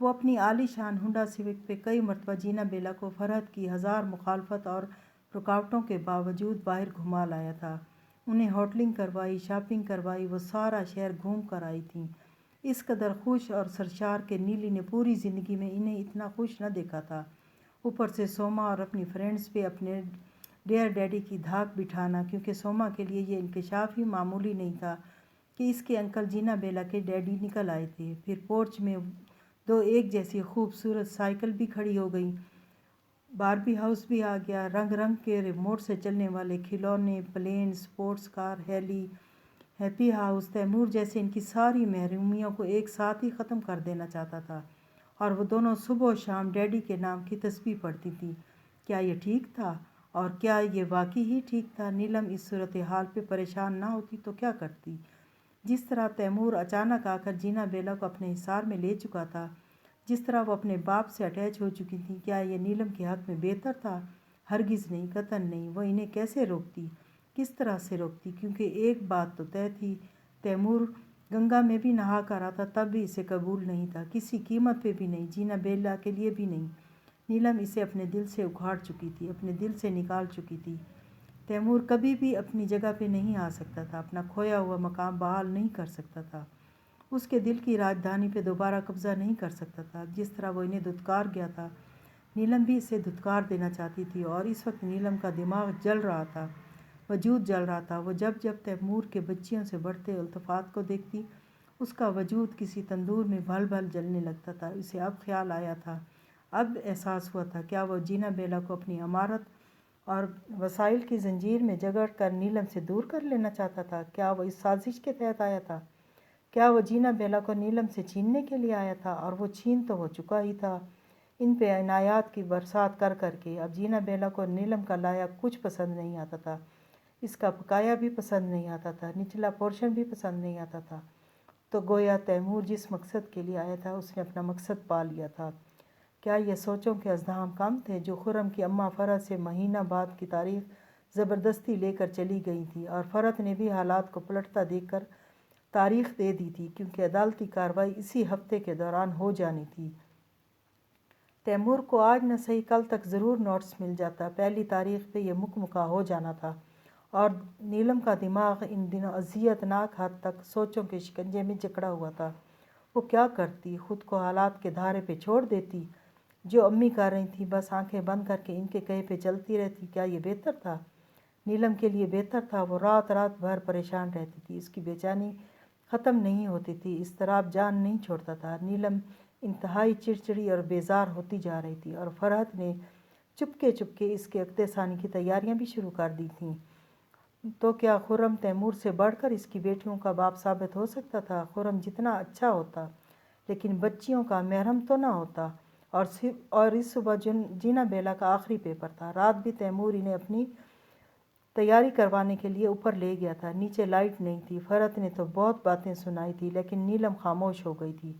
وہ اپنی عالی شان ہنڈا سیوک پہ کئی مرتبہ جینا بیلا کو فرحت کی ہزار مخالفت اور رکاوٹوں کے باوجود باہر گھما لایا تھا۔ انہیں ہوٹلنگ کروائی، شاپنگ کروائی، وہ سارا شہر گھوم کر آئی تھیں۔ اس قدر خوش اور سرشار کہ نیلی نے پوری زندگی میں انہیں اتنا خوش نہ دیکھا تھا۔ اوپر سے سوما اور اپنی فرینڈز پہ اپنے ڈیئر ڈیڈی کی دھاک بٹھانا، کیونکہ سوما کے لیے یہ انکشاف ہی معمولی نہیں تھا کہ اس کے انکل جینا بیلا کے ڈیڈی نکل آئے تھے۔ پھر پورچ میں دو ایک جیسی خوبصورت سائیکل بھی کھڑی ہو گئیں، باربی ہاؤس بھی آ گیا، رنگ رنگ کے ریموٹ سے چلنے والے کھلونے، پلین، سپورٹس کار، ہیپی ہاؤس۔ تیمور جیسے ان کی ساری محرومیوں کو ایک ساتھ ہی ختم کر دینا چاہتا تھا، اور وہ دونوں صبح و شام ڈیڈی کے نام کی تسبیح پڑھتی تھی۔ کیا یہ ٹھیک تھا؟ اور کیا یہ واقعی ہی ٹھیک تھا؟ نیلم اس صورتحال پہ پریشان نہ ہوتی تو کیا کرتی؟ جس طرح تیمور اچانک آ کر جینا بیلا کو اپنے حصار میں لے چکا تھا، جس طرح وہ اپنے باپ سے اٹیچ ہو چکی تھی، کیا یہ نیلم کے حق میں بہتر تھا؟ ہرگز نہیں، قطعاً نہیں۔ وہ انہیں کیسے روکتی؟ کس طرح سے روکتی؟ کیونکہ ایک بات تو طے تھی، تیمور گنگا میں بھی نہا کر آتا تب بھی اسے قبول نہیں تھا، کسی قیمت پہ بھی نہیں، جینا بیلا کے لیے بھی نہیں۔ نیلم اسے اپنے دل سے اکھاڑ چکی تھی، اپنے دل سے نکال چکی تھی۔ تیمور کبھی بھی اپنی جگہ پہ نہیں آ سکتا تھا، اپنا کھویا ہوا مقام بحال نہیں کر سکتا تھا، اس کے دل کی راجدھانی پہ دوبارہ قبضہ نہیں کر سکتا تھا۔ جس طرح وہ انہیں دھتکار گیا تھا، نیلم بھی اسے دھتکار دینا چاہتی تھی، اور اس وقت نیلم کا دماغ جل رہا تھا، وجود جل رہا تھا۔ وہ جب جب تیمور کے بچیوں سے بڑھتے الطفات کو دیکھتی، اس کا وجود کسی تندور میں بھل بھل جلنے لگتا تھا۔ اسے اب خیال آیا تھا، اب احساس ہوا تھا، کیا وہ جینا بیلا کو اپنی عمارت اور وسائل کی زنجیر میں جکڑ کر نیلم سے دور کر لینا چاہتا تھا؟ کیا وہ اس سازش کے تحت آیا تھا؟ کیا وہ جینا بیلا کو نیلم سے چھیننے کے لیے آیا تھا؟ اور وہ چھین تو ہو چکا ہی تھا، ان پہ عنایات کی برسات کر کر کے۔ اب جینا بیلا کو نیلم کا لایا کچھ پسند نہیں آتا تھا، اس کا پکایا بھی پسند نہیں آتا تھا، نچلا پورشن بھی پسند نہیں آتا تھا۔ تو گویا تیمور جس مقصد کے لیے آیا تھا، اس نے اپنا مقصد پا لیا تھا۔ کیا یہ سوچوں کے ازدحام کم تھے جو خرم کی اماں فرحت سے مہینہ بعد کی تاریخ زبردستی لے کر چلی گئی تھی، اور فرحت نے بھی حالات کو پلٹتا دیکھ کر تاریخ دے دی تھی، کیونکہ عدالتی کارروائی اسی ہفتے کے دوران ہو جانی تھی۔ تیمور کو آج نہ صحیح کل تک ضرور نوٹس مل جاتا، پہلی تاریخ پہ یہ مکمکا ہو جانا تھا، اور نیلم کا دماغ ان دنوں اذیت ناک حد تک سوچوں کے شکنجے میں جکڑا ہوا تھا۔ وہ کیا کرتی؟ خود کو حالات کے دھارے پہ چھوڑ دیتی، جو امی کر رہی تھیں، بس آنکھیں بند کر کے ان کے کہے پہ چلتی رہتی؟ کیا یہ بہتر تھا؟ نیلم کے لیے بہتر تھا۔ وہ رات رات بھر پریشان رہتی تھی، اس کی بے چینی ختم نہیں ہوتی تھی، اضطراب جان نہیں چھوڑتا تھا۔ نیلم انتہائی چڑچڑی اور بیزار ہوتی جا رہی تھی، اور فرحت نے چپکے چپکے اس کے عقد ثانی کی تیاریاں بھی شروع کر دی تھیں۔ تو کیا خرم تیمور سے بڑھ کر اس کی بیٹیوں کا باپ ثابت ہو سکتا تھا؟ خرم جتنا اچھا ہوتا، لیکن بچیوں کا محرم تو نہ ہوتا۔ اور اس صبح جینا بیلا کا آخری پیپر تھا، رات بھی تیمور انہیں اپنی تیاری کروانے کے لیے اوپر لے گیا تھا۔ نیچے لائٹ نہیں تھی۔ فرحت نے تو بہت باتیں سنائی تھی، لیکن نیلم خاموش ہو گئی تھی۔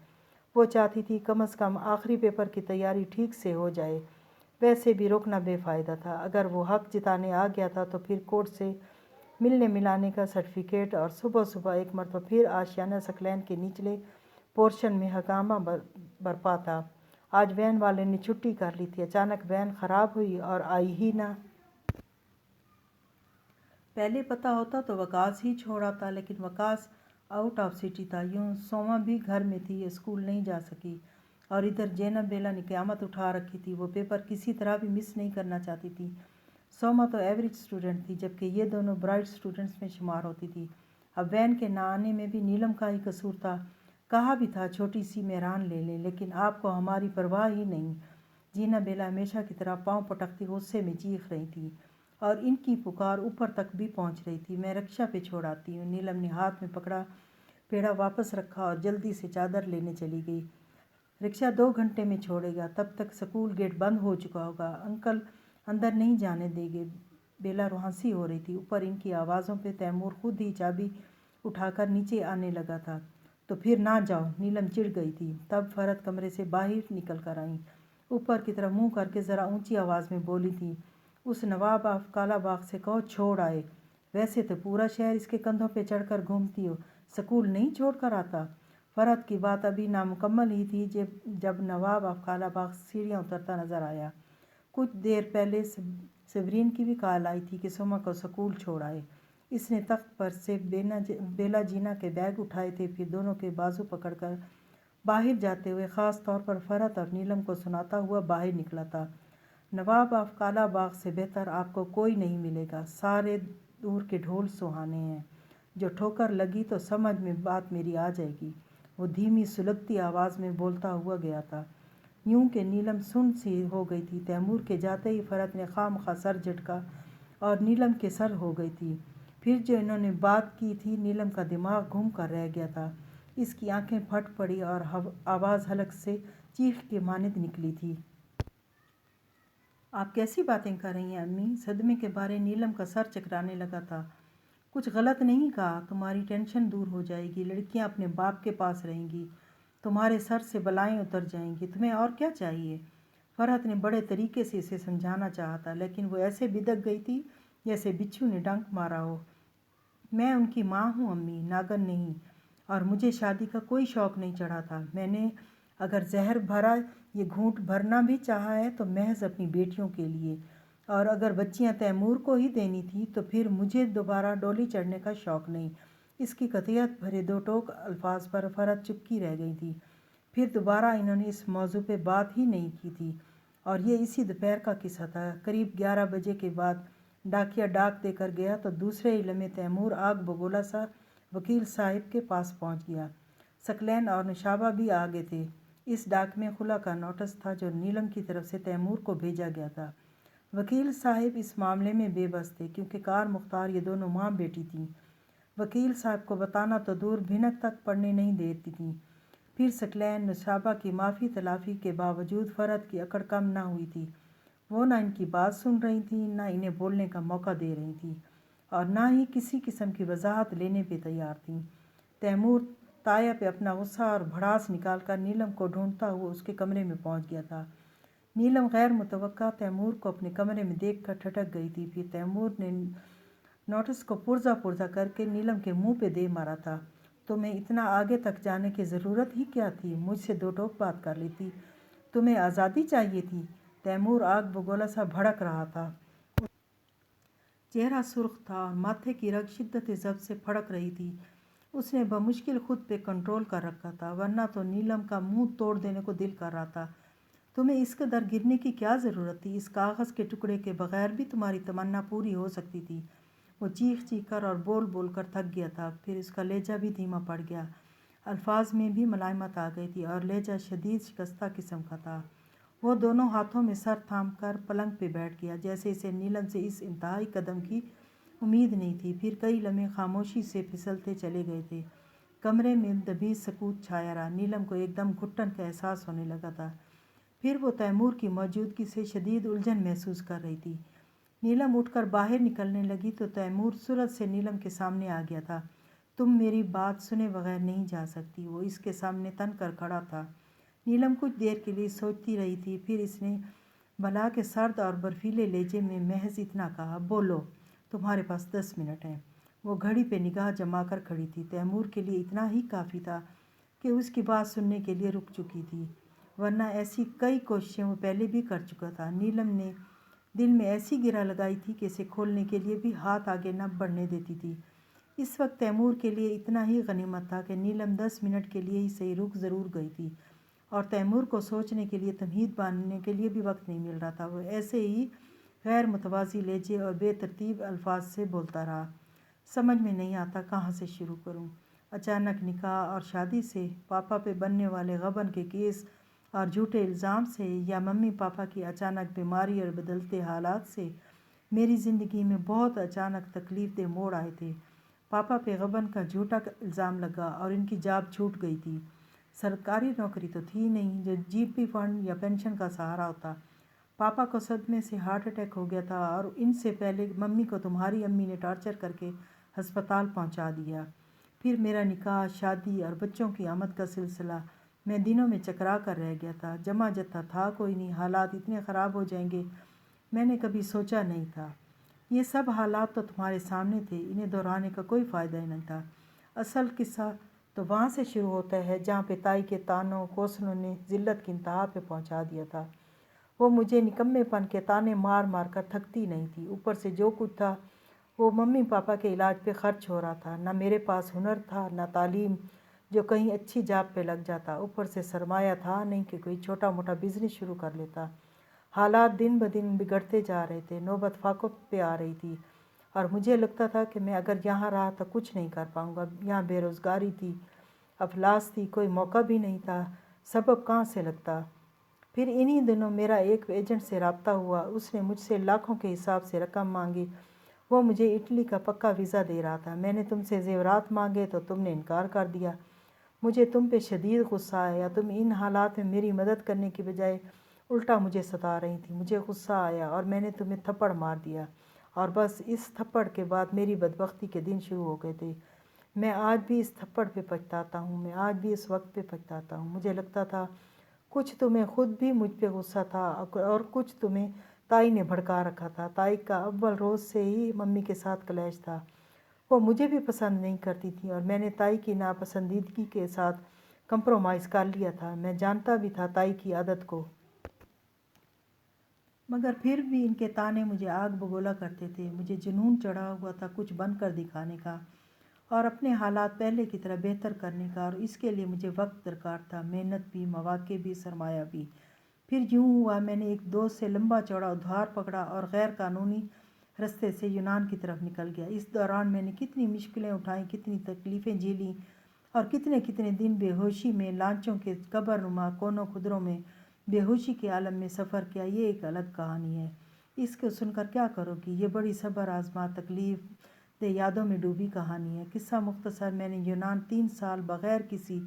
وہ چاہتی تھی کم از کم آخری پیپر کی تیاری ٹھیک سے ہو جائے۔ ویسے بھی روکنا بے فائدہ تھا، اگر وہ حق جتانے آ گیا تھا تو پھر کورٹ سے ملنے ملانے کا سرٹیفکیٹ، اور صبح صبح ایک مرتبہ پھر آشیانہ ثقلین کے نچلے پورشن میں ہنگامہ برپا تھا۔ آج وین والے نے چھٹی کر لی تھی، اچانک وین خراب ہوئی اور آئی ہی نہ۔ پہلے پتہ ہوتا تو وکاس ہی چھوڑ آتا، لیکن وکاس آؤٹ آف سٹی تھا۔ یوں سوما بھی گھر میں تھی، اسکول نہیں جا سکی، اور ادھر جینا بیلا نے قیامت اٹھا رکھی تھی، وہ پیپر کسی طرح بھی مس نہیں کرنا چاہتی تھی۔ سوما تو ایوریج اسٹوڈنٹ تھی، جبکہ یہ دونوں برائٹ اسٹوڈنٹس میں شمار ہوتی تھی۔ اب وین کے نہ آنے میں بھی نیلم کا ہی قصور تھا۔ کہا بھی تھا چھوٹی سی مہران لے لیں، لیکن آپ کو ہماری پرواہ ہی نہیں۔ جینا بیلا ہمیشہ کی طرح پاؤں پٹکتی غصے میں چیخ رہی تھی، اور ان کی پکار اوپر تک بھی پہنچ رہی تھی۔ میں رکشہ پہ چھوڑ آتی ہوں۔ نیلم نے ہاتھ میں پکڑا پیڑا واپس رکھا اور جلدی سے چادر لینے چلی گئی۔ رکشہ 2 گھنٹے میں چھوڑے گا، تب تک سکول گیٹ بند ہو چکا ہوگا، انکل اندر نہیں جانے دیں گے۔ بیلا روحانسی ہو رہی تھی۔ اوپر ان کی آوازوں پہ تیمور خود ہی چابی اٹھا کر نیچے آنے لگا تھا۔ تو پھر نہ جاؤ، نیلم چڑ گئی تھی۔ تب فرحت کمرے سے باہر نکل کر آئیں، اوپر کی طرف منہ کر کے ذرا اونچی آواز میں بولی تھی، اس نواب آف کالا باغ سے کہو چھوڑ آئے، ویسے تو پورا شہر اس کے کندھوں پہ چڑھ کر گھومتی ہو، سکول نہیں چھوڑ کر آتا۔ فرحت کی بات ابھی نامکمل ہی تھی جب نواب آف کالا باغ سیڑھیاں اترتا نظر آیا۔ کچھ دیر پہلے سیورین کی بھی کال آئی تھی کہ سما کو سکول چھوڑ آئے۔ اس نے تخت پر سے بیلا جینا کے بیگ اٹھائے تھے، پھر دونوں کے بازو پکڑ کر باہر جاتے ہوئے خاص طور پر فرحت اور نیلم کو سناتا ہوا باہر نکلا تھا۔ نواب آف کالا باغ سے بہتر آپ کو کوئی نہیں ملے گا، سارے دور کے ڈھول سہانے ہیں، جو ٹھوکر لگی تو سمجھ میں بات میری آ جائے گی۔ وہ دھیمی سلگتی آواز میں بولتا ہوا گیا تھا، یوں کہ نیلم سن سی ہو گئی تھی۔ تیمور کے جاتے ہی فرحت نے خواہ مخواہ سر جھٹکا اور نیلم کے سر ہو گئی تھی۔ پھر جو انہوں نے بات کی تھی، نیلم کا دماغ گھوم کر رہ گیا تھا، اس کی آنکھیں پھٹ پڑی اور آواز حلق سے چیخ کے مانند نکلی تھی۔ آپ کیسی باتیں کر رہی ہیں امی؟ صدمے کے بارے نیلم کا سر چکرانے لگا تھا۔ کچھ غلط نہیں کہا، تمہاری ٹینشن دور ہو جائے گی، لڑکیاں اپنے باپ کے پاس رہیں گی، تمہارے سر سے بلائیں اتر جائیں گی، تمہیں اور کیا چاہیے؟ فرحت نے بڑے طریقے سے اسے سمجھانا چاہا تھا، لیکن وہ ایسے بدک گئی تھی جیسے بچھو نے ڈنک مارا ہو۔ میں ان کی ماں ہوں امی، ناگن نہیں، اور مجھے شادی کا کوئی شوق نہیں چڑھا تھا۔ میں نے اگر زہر بھرا یہ گھونٹ بھرنا بھی چاہا ہے تو محض اپنی بیٹیوں کے لیے، اور اگر بچیاں تیمور کو ہی دینی تھی تو پھر مجھے دوبارہ ڈولی چڑھنے کا شوق نہیں۔ اس کی قطعیت بھرے دو ٹوک الفاظ پر فرحت چپکی رہ گئی تھی۔ پھر دوبارہ انہوں نے اس موضوع پہ بات ہی نہیں کی تھی، اور یہ اسی دوپہر کا قصہ تھا۔ قریب 11 بجے کے بعد ڈاکیا ڈاک دے کر گیا تو دوسرے ہی لمحے تیمور آگ بگولا سا وکیل صاحب کے پاس پہنچ گیا۔ ثقلین اور نشابہ بھی آگے تھے۔ اس ڈاک میں خلا کا نوٹس تھا جو نیلم کی طرف سے تیمور کو بھیجا گیا تھا۔ وکیل صاحب اس معاملے میں بے بس تھے، کیونکہ کار مختار یہ دونوں ماں بیٹی تھیں۔ وکیل صاحب کو بتانا تو دور بھنک تک پڑنے نہیں دیتی تھیں۔ پھر ثقلین نشابہ کی معافی تلافی کے باوجود فرحت کی اکڑ کم نہ ہوئی تھی۔ وہ نہ ان کی بات سن رہی تھیں، نہ انہیں بولنے کا موقع دے رہی تھیں، اور نہ ہی کسی قسم کی وضاحت لینے پہ تیار تھیں۔ تیمور تایا پہ اپنا غصہ اور بھڑاس نکال کر نیلم کو ڈھونڈتا ہوا اس کے کمرے میں پہنچ گیا تھا۔ نیلم غیر متوقع تیمور کو اپنے کمرے میں دیکھ کر ٹھٹک گئی تھی۔ پھر تیمور نے نوٹس کو پرزہ پرزہ کر کے نیلم کے منہ پہ دے مارا تھا۔ تمہیں اتنا آگے تک جانے کی ضرورت ہی کیا تھی؟ مجھ سے دو ٹوک بات کر لیتی۔ تمہیں آزادی چاہیے تھی۔ تیمور آگ بگولا سا بھڑک رہا تھا۔ چہرہ سرخ تھا اور ماتھے کی رگ شدت ضبط سے پھڑک رہی تھی۔ اس نے بمشکل خود پہ کنٹرول کر رکھا تھا، ورنہ تو نیلم کا منہ توڑ دینے کو دل کر رہا تھا۔ تمہیں اس قدر گرنے کی کیا ضرورت تھی؟ اس کاغذ کے ٹکڑے کے بغیر بھی تمہاری تمنا پوری ہو سکتی تھی۔ وہ چیخ چیخ کر اور بول بول کر تھک گیا تھا۔ پھر اس کا لہجہ بھی دھیما پڑ گیا، الفاظ میں بھی ملائمت آ گئی تھی، اور لہجہ شدید شکستہ قسم کا تھا۔ وہ دونوں ہاتھوں میں سر تھام کر پلنگ پہ بیٹھ گیا، جیسے اسے نیلم سے اس انتہائی قدم کی امید نہیں تھی۔ پھر کئی لمحے خاموشی سے پھسلتے چلے گئے تھے۔ کمرے میں دبیز سکوت چھایا رہا۔ نیلم کو ایک دم گھٹن کا احساس ہونے لگا تھا۔ پھر وہ تیمور کی موجودگی سے شدید الجھن محسوس کر رہی تھی۔ نیلم اٹھ کر باہر نکلنے لگی تو تیمور سرعت سے نیلم کے سامنے آ گیا تھا۔ تم میری بات سنے بغیر نہیں جا سکتی۔ وہ اس کے سامنے تن کر کھڑا تھا۔ نیلم کچھ دیر کے لیے سوچتی رہی تھی، پھر اس نے بلا کے سرد اور برفیلے لہجے میں محض اتنا کہا، بولو، تمہارے پاس 10 منٹ ہیں۔ وہ گھڑی پہ نگاہ جما کر کھڑی تھی۔ تیمور کے لیے اتنا ہی کافی تھا کہ اس کی بات سننے کے لیے رک چکی تھی، ورنہ ایسی کئی کوششیں وہ پہلے بھی کر چکا تھا۔ نیلم نے دل میں ایسی گرہ لگائی تھی کہ اسے کھولنے کے لیے بھی ہاتھ آگے نہ بڑھنے دیتی تھی۔ اس وقت تیمور کے لیے اتنا ہی غنیمت تھا کہ نیلم 10 منٹ کے لیے ہی صحیح رک ضرور گئی تھی، اور تیمور کو سوچنے کے لیے، تمہید باندھنے کے لیے بھی وقت نہیں مل رہا تھا۔ وہ ایسے ہی غیر متوازی لہجے اور بے ترتیب الفاظ سے بولتا رہا، سمجھ میں نہیں آتا کہاں سے شروع کروں۔ اچانک نکاح اور شادی سے، پاپا پہ بننے والے غبن کے کیس اور جھوٹے الزام سے، یا ممی پاپا کی اچانک بیماری اور بدلتے حالات سے، میری زندگی میں بہت اچانک تکلیف دہ موڑ آئے تھے۔ پاپا پہ غبن کا جھوٹا الزام لگا اور ان کی جاب چھوٹ گئی تھی۔ سرکاری نوکری تو تھی نہیں جو جی پی فنڈ یا پینشن کا سہارا ہوتا۔ پاپا کو صدمے سے ہارٹ اٹیک ہو گیا تھا، اور ان سے پہلے ممی کو تمہاری امی نے ٹارچر کر کے ہسپتال پہنچا دیا۔ پھر میرا نکاح، شادی اور بچوں کی آمد کا سلسلہ۔ میں دنوں میں چکرا کر رہ گیا تھا، جمع جتھا تھا کوئی نہیں۔ حالات اتنے خراب ہو جائیں گے میں نے کبھی سوچا نہیں تھا۔ یہ سب حالات تو تمہارے سامنے تھے، انہیں دہرانے کا کوئی فائدہ ہی نہیں تھا۔ اصل قصہ تو وہاں سے شروع ہوتا ہے جہاں پہ تائی کے تانوں کوسنوں نے ذلت کی انتہا پہ پہنچا دیا تھا۔ وہ مجھے نکمے پن کے تانے مار مار کر تھکتی نہیں تھی، اوپر سے جو کچھ تھا وہ ممی پاپا کے علاج پہ خرچ ہو رہا تھا۔ نہ میرے پاس ہنر تھا، نہ تعلیم جو کہیں اچھی جاب پہ لگ جاتا، اوپر سے سرمایہ تھا نہیں کہ کوئی چھوٹا موٹا بزنس شروع کر لیتا۔ حالات دن بدن بگڑتے جا رہے تھے، نوبت فاقوں پہ آ رہی تھی اور مجھے لگتا تھا کہ میں اگر یہاں رہا تو کچھ نہیں کر پاؤں گا۔ یہاں بے روزگاری تھی، افلاس تھی، کوئی موقع بھی نہیں تھا، سبب کہاں سے لگتا۔ پھر انہی دنوں میرا ایک ایجنٹ سے رابطہ ہوا، اس نے مجھ سے لاکھوں کے حساب سے رقم مانگی۔ وہ مجھے اٹلی کا پکا ویزا دے رہا تھا۔ میں نے تم سے زیورات مانگے تو تم نے انکار کر دیا۔ مجھے تم پہ شدید غصہ آیا، تم ان حالات میں میری مدد کرنے کی بجائے الٹا مجھے ستا رہی تھی۔ مجھے غصہ آیا اور میں نے تمہیں تھپڑ مار دیا، اور بس اس تھپڑ کے بعد میری بدبختی کے دن شروع ہو گئے تھے۔ میں آج بھی اس تھپڑ پہ پچھتاتا ہوں، میں آج بھی اس وقت پہ پچھتاتا ہوں۔ مجھے لگتا تھا کچھ تمہیں خود بھی مجھ پہ غصہ تھا اور کچھ تمہیں تائی نے بھڑکا رکھا تھا۔ تائی کا اول روز سے ہی ممی کے ساتھ کلیش تھا، وہ مجھے بھی پسند نہیں کرتی تھی اور میں نے تائی کی ناپسندیدگی کے ساتھ کمپرومائز کر لیا تھا۔ میں جانتا بھی تھا تائی کی عادت کو، مگر پھر بھی ان کے تانے مجھے آگ بگولا کرتے تھے۔ مجھے جنون چڑھا ہوا تھا کچھ بن کر دکھانے کا اور اپنے حالات پہلے کی طرح بہتر کرنے کا، اور اس کے لیے مجھے وقت درکار تھا، محنت بھی، مواقع بھی، سرمایہ بھی۔ پھر یوں ہوا میں نے ایک دوست سے لمبا چوڑا ادھار پکڑا اور غیر قانونی رستے سے یونان کی طرف نکل گیا۔ اس دوران میں نے کتنی مشکلیں اٹھائیں، کتنی تکلیفیں جھیلیں اور کتنے کتنے دن بے ہوشی میں لانچوں کے قبر نما کونوں خدروں میں بے ہوشی کے عالم میں سفر کیا، یہ ایک الگ کہانی ہے۔ اس کو سن کر کیا کرو گی؟ یہ بڑی صبر آزما، تکلیف دہ یادوں میں ڈوبی کہانی ہے۔ قصہ مختصر، میں نے یونان 3 سال بغیر کسی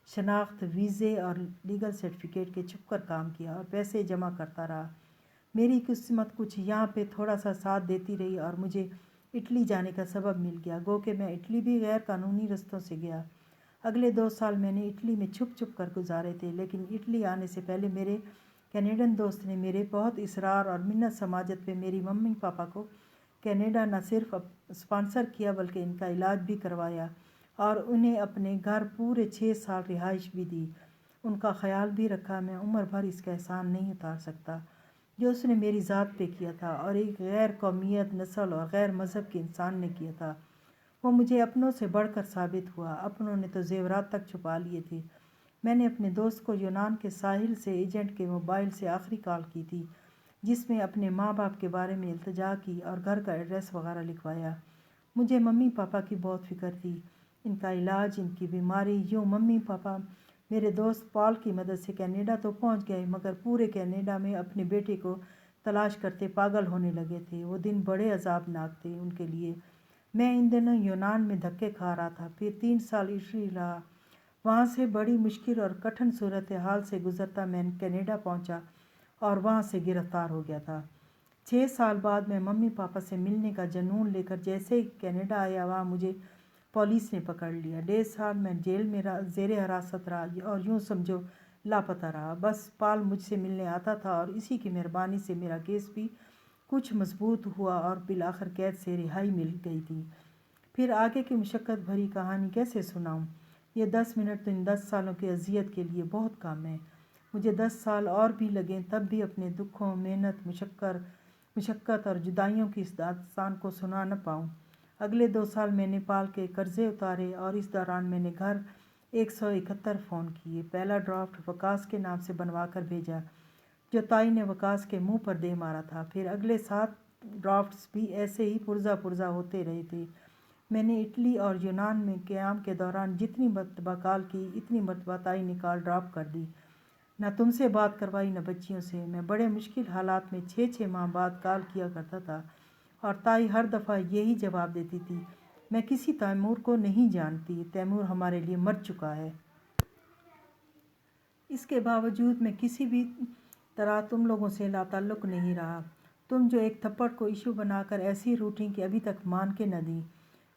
شناخت، ویزے اور لیگل سرٹیفکیٹ کے چھپ کر کام کیا اور پیسے جمع کرتا رہا۔ میری قسمت کچھ یہاں پہ تھوڑا سا ساتھ دیتی رہی اور مجھے اٹلی جانے کا سبب مل گیا، گو کہ میں اٹلی بھی غیر قانونی رستوں سے گیا۔ اگلے 2 سال میں نے اٹلی میں چھپ چھپ کر گزارے تھے، لیکن اٹلی آنے سے پہلے میرے کینیڈین دوست نے میرے بہت اصرار اور منت سماجت پہ میری ممی پاپا کو کینیڈا نہ صرف اسپانسر کیا بلکہ ان کا علاج بھی کروایا اور انہیں اپنے گھر پورے 6 سال رہائش بھی دی، ان کا خیال بھی رکھا۔ میں عمر بھر اس کا احسان نہیں اتار سکتا جو اس نے میری ذات پہ کیا تھا اور ایک غیر قومیت، نسل اور غیر مذہب کے انسان نے کیا تھا۔ وہ مجھے اپنوں سے بڑھ کر ثابت ہوا۔ اپنوں نے تو زیورات تک چھپا لیے تھے۔ میں نے اپنے دوست کو یونان کے ساحل سے ایجنٹ کے موبائل سے آخری کال کی تھی، جس میں اپنے ماں باپ کے بارے میں التجا کی اور گھر کا ایڈریس وغیرہ لکھوایا۔ مجھے ممی پاپا کی بہت فکر تھی، ان کا علاج، ان کی بیماری۔ یوں ممی پاپا میرے دوست پال کی مدد سے کینیڈا تو پہنچ گئے، مگر پورے کینیڈا میں اپنے بیٹے کو تلاش کرتے پاگل ہونے لگے تھے۔ وہ دن بڑے عذابناک تھے ان کے لیے۔ میں ان دنوں یونان میں دھکے کھا رہا تھا، پھر 3 سال اٹلی رہا، وہاں سے بڑی مشکل اور کٹھن صورتحال سے گزرتا میں کینیڈا پہنچا اور وہاں سے گرفتار ہو گیا تھا۔ 6 سال بعد میں ممی پاپا سے ملنے کا جنون لے کر جیسے ہی کینیڈا آیا، وہاں مجھے پولیس نے پکڑ لیا۔ 1.5 سال میں جیل میں زیر حراست رہا اور یوں سمجھو لاپتہ رہا۔ بس پال مجھ سے ملنے آتا تھا اور اسی کی مہربانی سے میرا کیس بھی کچھ مضبوط ہوا اور بالآخر قید سے رہائی مل گئی تھی۔ پھر آگے کی مشقت بھری کہانی کیسے سناؤں؟ یہ 10 منٹ تو ان 10 سالوں کی اذیت کے لیے بہت کم ہے۔ مجھے 10 سال اور بھی لگیں تب بھی اپنے دکھوں، محنت، مشقت اور جدائیوں کی اس داستان کو سنا نہ پاؤں۔ اگلے 2 سال میں نے پال کے قرضے اتارے اور اس دوران میں نے گھر 171 فون کیے۔ پہلا ڈرافٹ وکاس کے نام سے بنوا کر بھیجا، جو تائی نے وکاس کے منہ پر دے مارا تھا۔ پھر اگلے 7 ڈرافٹس بھی ایسے ہی پرزہ ہوتے رہے تھے۔ میں نے اٹلی اور یونان میں قیام کے دوران جتنی مرتبہ کال کی، اتنی مرتبہ تائی نے کال ڈراپ کر دی۔ نہ تم سے بات کروائی، نہ بچیوں سے۔ میں بڑے مشکل حالات میں 6 ماہ بعد کال کیا کرتا تھا اور تائی ہر دفعہ یہی جواب دیتی تھی، میں کسی تیمور کو نہیں جانتی، تیمور ہمارے لیے مر چکا ہے۔ اس کے باوجود میں کسی بھی طرح تم لوگوں سے لا تعلق نہیں رہا، تم جو ایک تھپڑ کو ایشو بنا کر ایسی روٹیں کہ ابھی تک مان کے نہ دی۔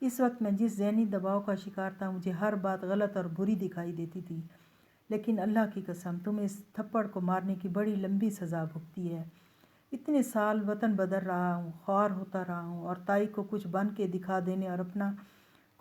اس وقت میں جس ذہنی دباؤ کا شکار تھا، مجھے ہر بات غلط اور بری دکھائی دیتی تھی، لیکن اللہ کی قسم تم اس تھپڑ کو مارنے کی بڑی لمبی سزا بھگتی ہے۔ اتنے سال وطن بدر رہا ہوں، خوار ہوتا رہا ہوں اور تائی کو کچھ بن کے دکھا دینے اور اپنا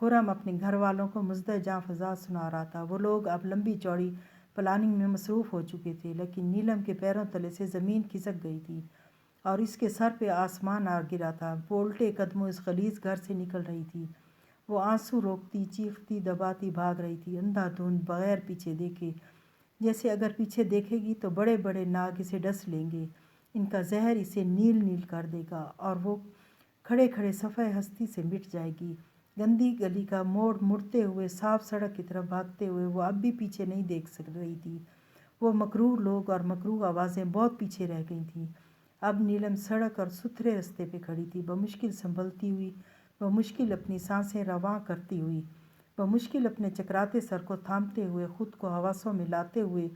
خرم اپنے گھر والوں کو مزدہ جاں فضا سنا رہا تھا۔ وہ لوگ اب لمبی چوڑی پلاننگ میں مصروف ہو چکے تھے، لیکن نیلم کے پیروں تلے سے زمین کھسک گئی تھی اور اس کے سر پہ آسمان آ گرا تھا۔ وہ الٹے قدموں اس غلیظ گھر سے نکل رہی تھی۔ وہ آنسو روکتی، چیختی، دباتی بھاگ رہی تھی، اندھا دھند، بغیر پیچھے دیکھے، جیسے اگر پیچھے دیکھے گی تو بڑے بڑے ناگ اسے ڈس لیں گے، ان کا زہر اسے نیل نیل کر دے گا اور وہ کھڑے کھڑے صفحہ ہستی سے مٹ جائے گی۔ گندی گلی کا موڑ مڑتے ہوئے صاف سڑک کی طرف بھاگتے ہوئے وہ اب بھی پیچھے نہیں دیکھ سک رہی تھی۔ وہ مکروہ لوگ اور مکروہ آوازیں بہت پیچھے رہ گئی تھیں۔ اب نیلم سڑک اور ستھرے رستے پہ کھڑی تھی، بمشکل سنبھلتی ہوئی، بمشکل اپنی سانسیں رواں کرتی ہوئی، بمشکل اپنے چکراتے سر کو تھامتے ہوئے، خود کو حواسوں میں لاتے ہوئے۔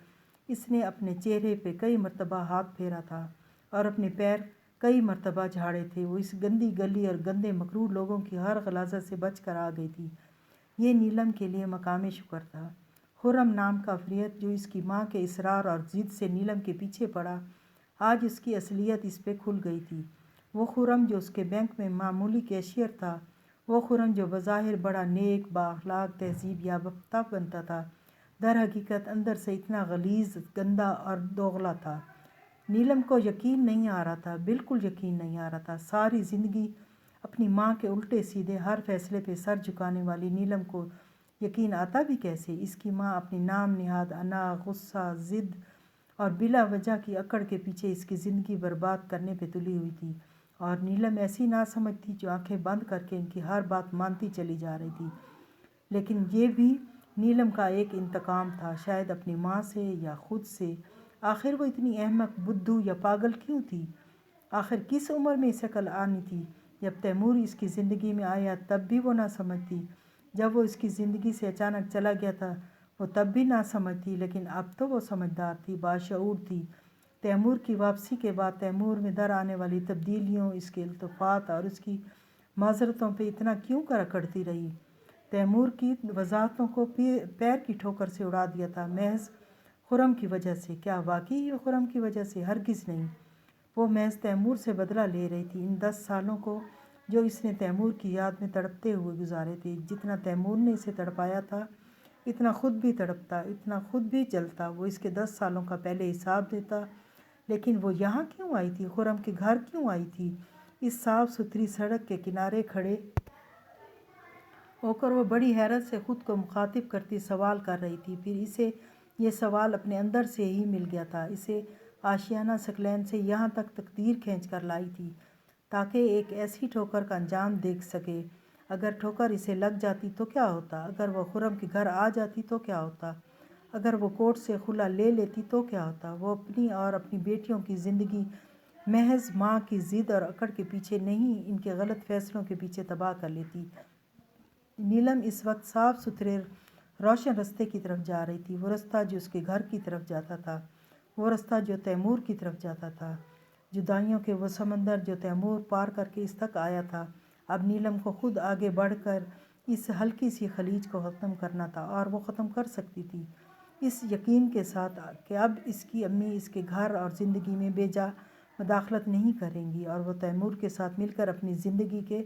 اس نے اپنے چہرے پہ کئی مرتبہ ہاتھ پھیرا تھا اور اپنے پیر کئی مرتبہ جھاڑے تھے۔ وہ اس گندی گلی اور گندے مکروہ لوگوں کی ہر غلاظت سے بچ کر آ گئی تھی۔ یہ نیلم کے لیے مقام شکر تھا۔ خرم نام کا فریت جو اس کی ماں کے اصرار اور ضد سے نیلم کے پیچھے پڑا، آج اس کی اصلیت اس پہ کھل گئی تھی۔ وہ خرم جو اس کے بینک میں معمولی کیشیئر تھا، وہ خرم جو بظاہر بڑا نیک، بااخلاق، تہذیب یافتہ بنتا تھا، در حقیقت اندر سے اتنا غلیظ، گندا اور دوغلا تھا۔ نیلم کو یقین نہیں آ رہا تھا، بالکل یقین نہیں آ رہا تھا۔ ساری زندگی اپنی ماں کے الٹے سیدھے ہر فیصلے پہ سر جھکانے والی نیلم کو یقین آتا بھی کیسے؟ اس کی ماں اپنی نام نہاد انا، غصہ، ضد اور بلا وجہ کی اکڑ کے پیچھے اس کی زندگی برباد کرنے پہ تلی ہوئی تھی، اور نیلم ایسی ناسمجھ تھی جو آنکھیں بند کر کے ان کی ہر بات مانتی چلی جا رہی تھی۔ لیکن یہ بھی نیلم کا ایک انتقام تھا، شاید اپنی ماں سے یا خود سے۔ آخر وہ اتنی احمق، بدھو یا پاگل کیوں تھی؟ آخر کس عمر میں اسے عقل آنی تھی؟ جب تیمور اس کی زندگی میں آیا تب بھی وہ نہ سمجھتی، جب وہ اس کی زندگی سے اچانک چلا گیا تھا وہ تب بھی نہ سمجھتی، لیکن اب تو وہ سمجھدار تھی، باشعور تھی۔ تیمور کی واپسی کے بعد تیمور میں در آنے والی تبدیلیوں، اس کے التفات اور اس کی معذرتوں پہ اتنا کیوں کر اکڑتی رہی؟ تیمور کی وضاحتوں کو پیر کی ٹھوکر سے اڑا دیا تھا، محض خرم کی وجہ سے۔ کیا واقعی یہ خرم کی وجہ سے؟ ہرگز نہیں۔ وہ محض تیمور سے بدلہ لے رہی تھی، ان 10 سالوں کو جو اس نے تیمور کی یاد میں تڑپتے ہوئے گزارے تھے۔ جتنا تیمور نے اسے تڑپایا تھا اتنا خود بھی تڑپتا، اتنا خود بھی جلتا۔ وہ اس کے 10 سالوں کا پہلے حساب دیتا۔ لیکن وہ یہاں کیوں آئی تھی؟ خرم کے گھر کیوں آئی تھی؟ اس صاف ستھری سڑک کے کنارے کھڑے ہو کر وہ بڑی حیرت سے خود کو مخاطب کرتی سوال کر رہی تھی۔ پھر اسے یہ سوال اپنے اندر سے ہی مل گیا تھا۔ اسے آشیانہ ثقلین سے یہاں تک تقدیر کھینچ کر لائی تھی تاکہ ایک ایسی ٹھوکر کا انجام دیکھ سکے۔ اگر ٹھوکر اسے لگ جاتی تو کیا ہوتا؟ اگر وہ خرم کے گھر آ جاتی تو کیا ہوتا؟ اگر وہ کورٹ سے خلا لے لیتی تو کیا ہوتا؟ وہ اپنی اور اپنی بیٹیوں کی زندگی محض ماں کی ضد اور اکڑ کے پیچھے نہیں، ان کے غلط فیصلوں کے پیچھے تباہ کر لیتی۔ نیلم اس وقت صاف ستھرے روشن رستے کی طرف جا رہی تھی، وہ رستہ جو اس کے گھر کی طرف جاتا تھا، وہ رستہ جو تیمور کی طرف جاتا تھا، جدائیوں کے وہ سمندر جو تیمور پار کر کے اس تک آیا تھا۔ اب نیلم کو خود آگے بڑھ کر اس ہلکی سی خلیج کو ختم کرنا تھا، اور وہ ختم کر سکتی تھی، اس یقین کے ساتھ کہ اب اس کی امی اس کے گھر اور زندگی میں بے جا مداخلت نہیں کریں گی، اور وہ تیمور کے ساتھ مل کر اپنی زندگی کے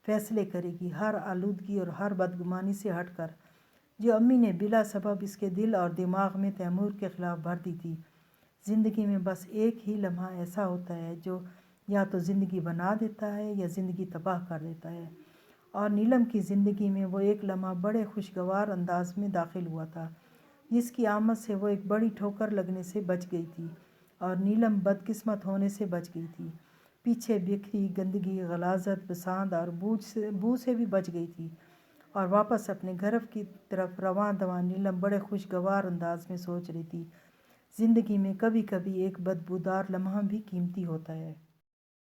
فیصلے کرے گی، ہر آلودگی اور ہر بدگمانی سے ہٹ کر، جو امی نے بلا سبب اس کے دل اور دماغ میں تیمور کے خلاف بھر دی تھی۔ زندگی میں بس ایک ہی لمحہ ایسا ہوتا ہے جو یا تو زندگی بنا دیتا ہے یا زندگی تباہ کر دیتا ہے، اور نیلم کی زندگی میں وہ ایک لمحہ بڑے خوشگوار انداز میں داخل ہوا تھا، جس کی آمد سے وہ ایک بڑی ٹھوکر لگنے سے بچ گئی تھی، اور نیلم بدقسمت ہونے سے بچ گئی تھی، پیچھے بکھری گندگی، غلاظت، بساند اور بو سے بھی بچ گئی تھی، اور واپس اپنے گھر کی طرف رواں دواں نیلم بڑے خوشگوار انداز میں سوچ رہی تھی، زندگی میں کبھی کبھی ایک بدبودار لمحہ بھی قیمتی ہوتا ہے۔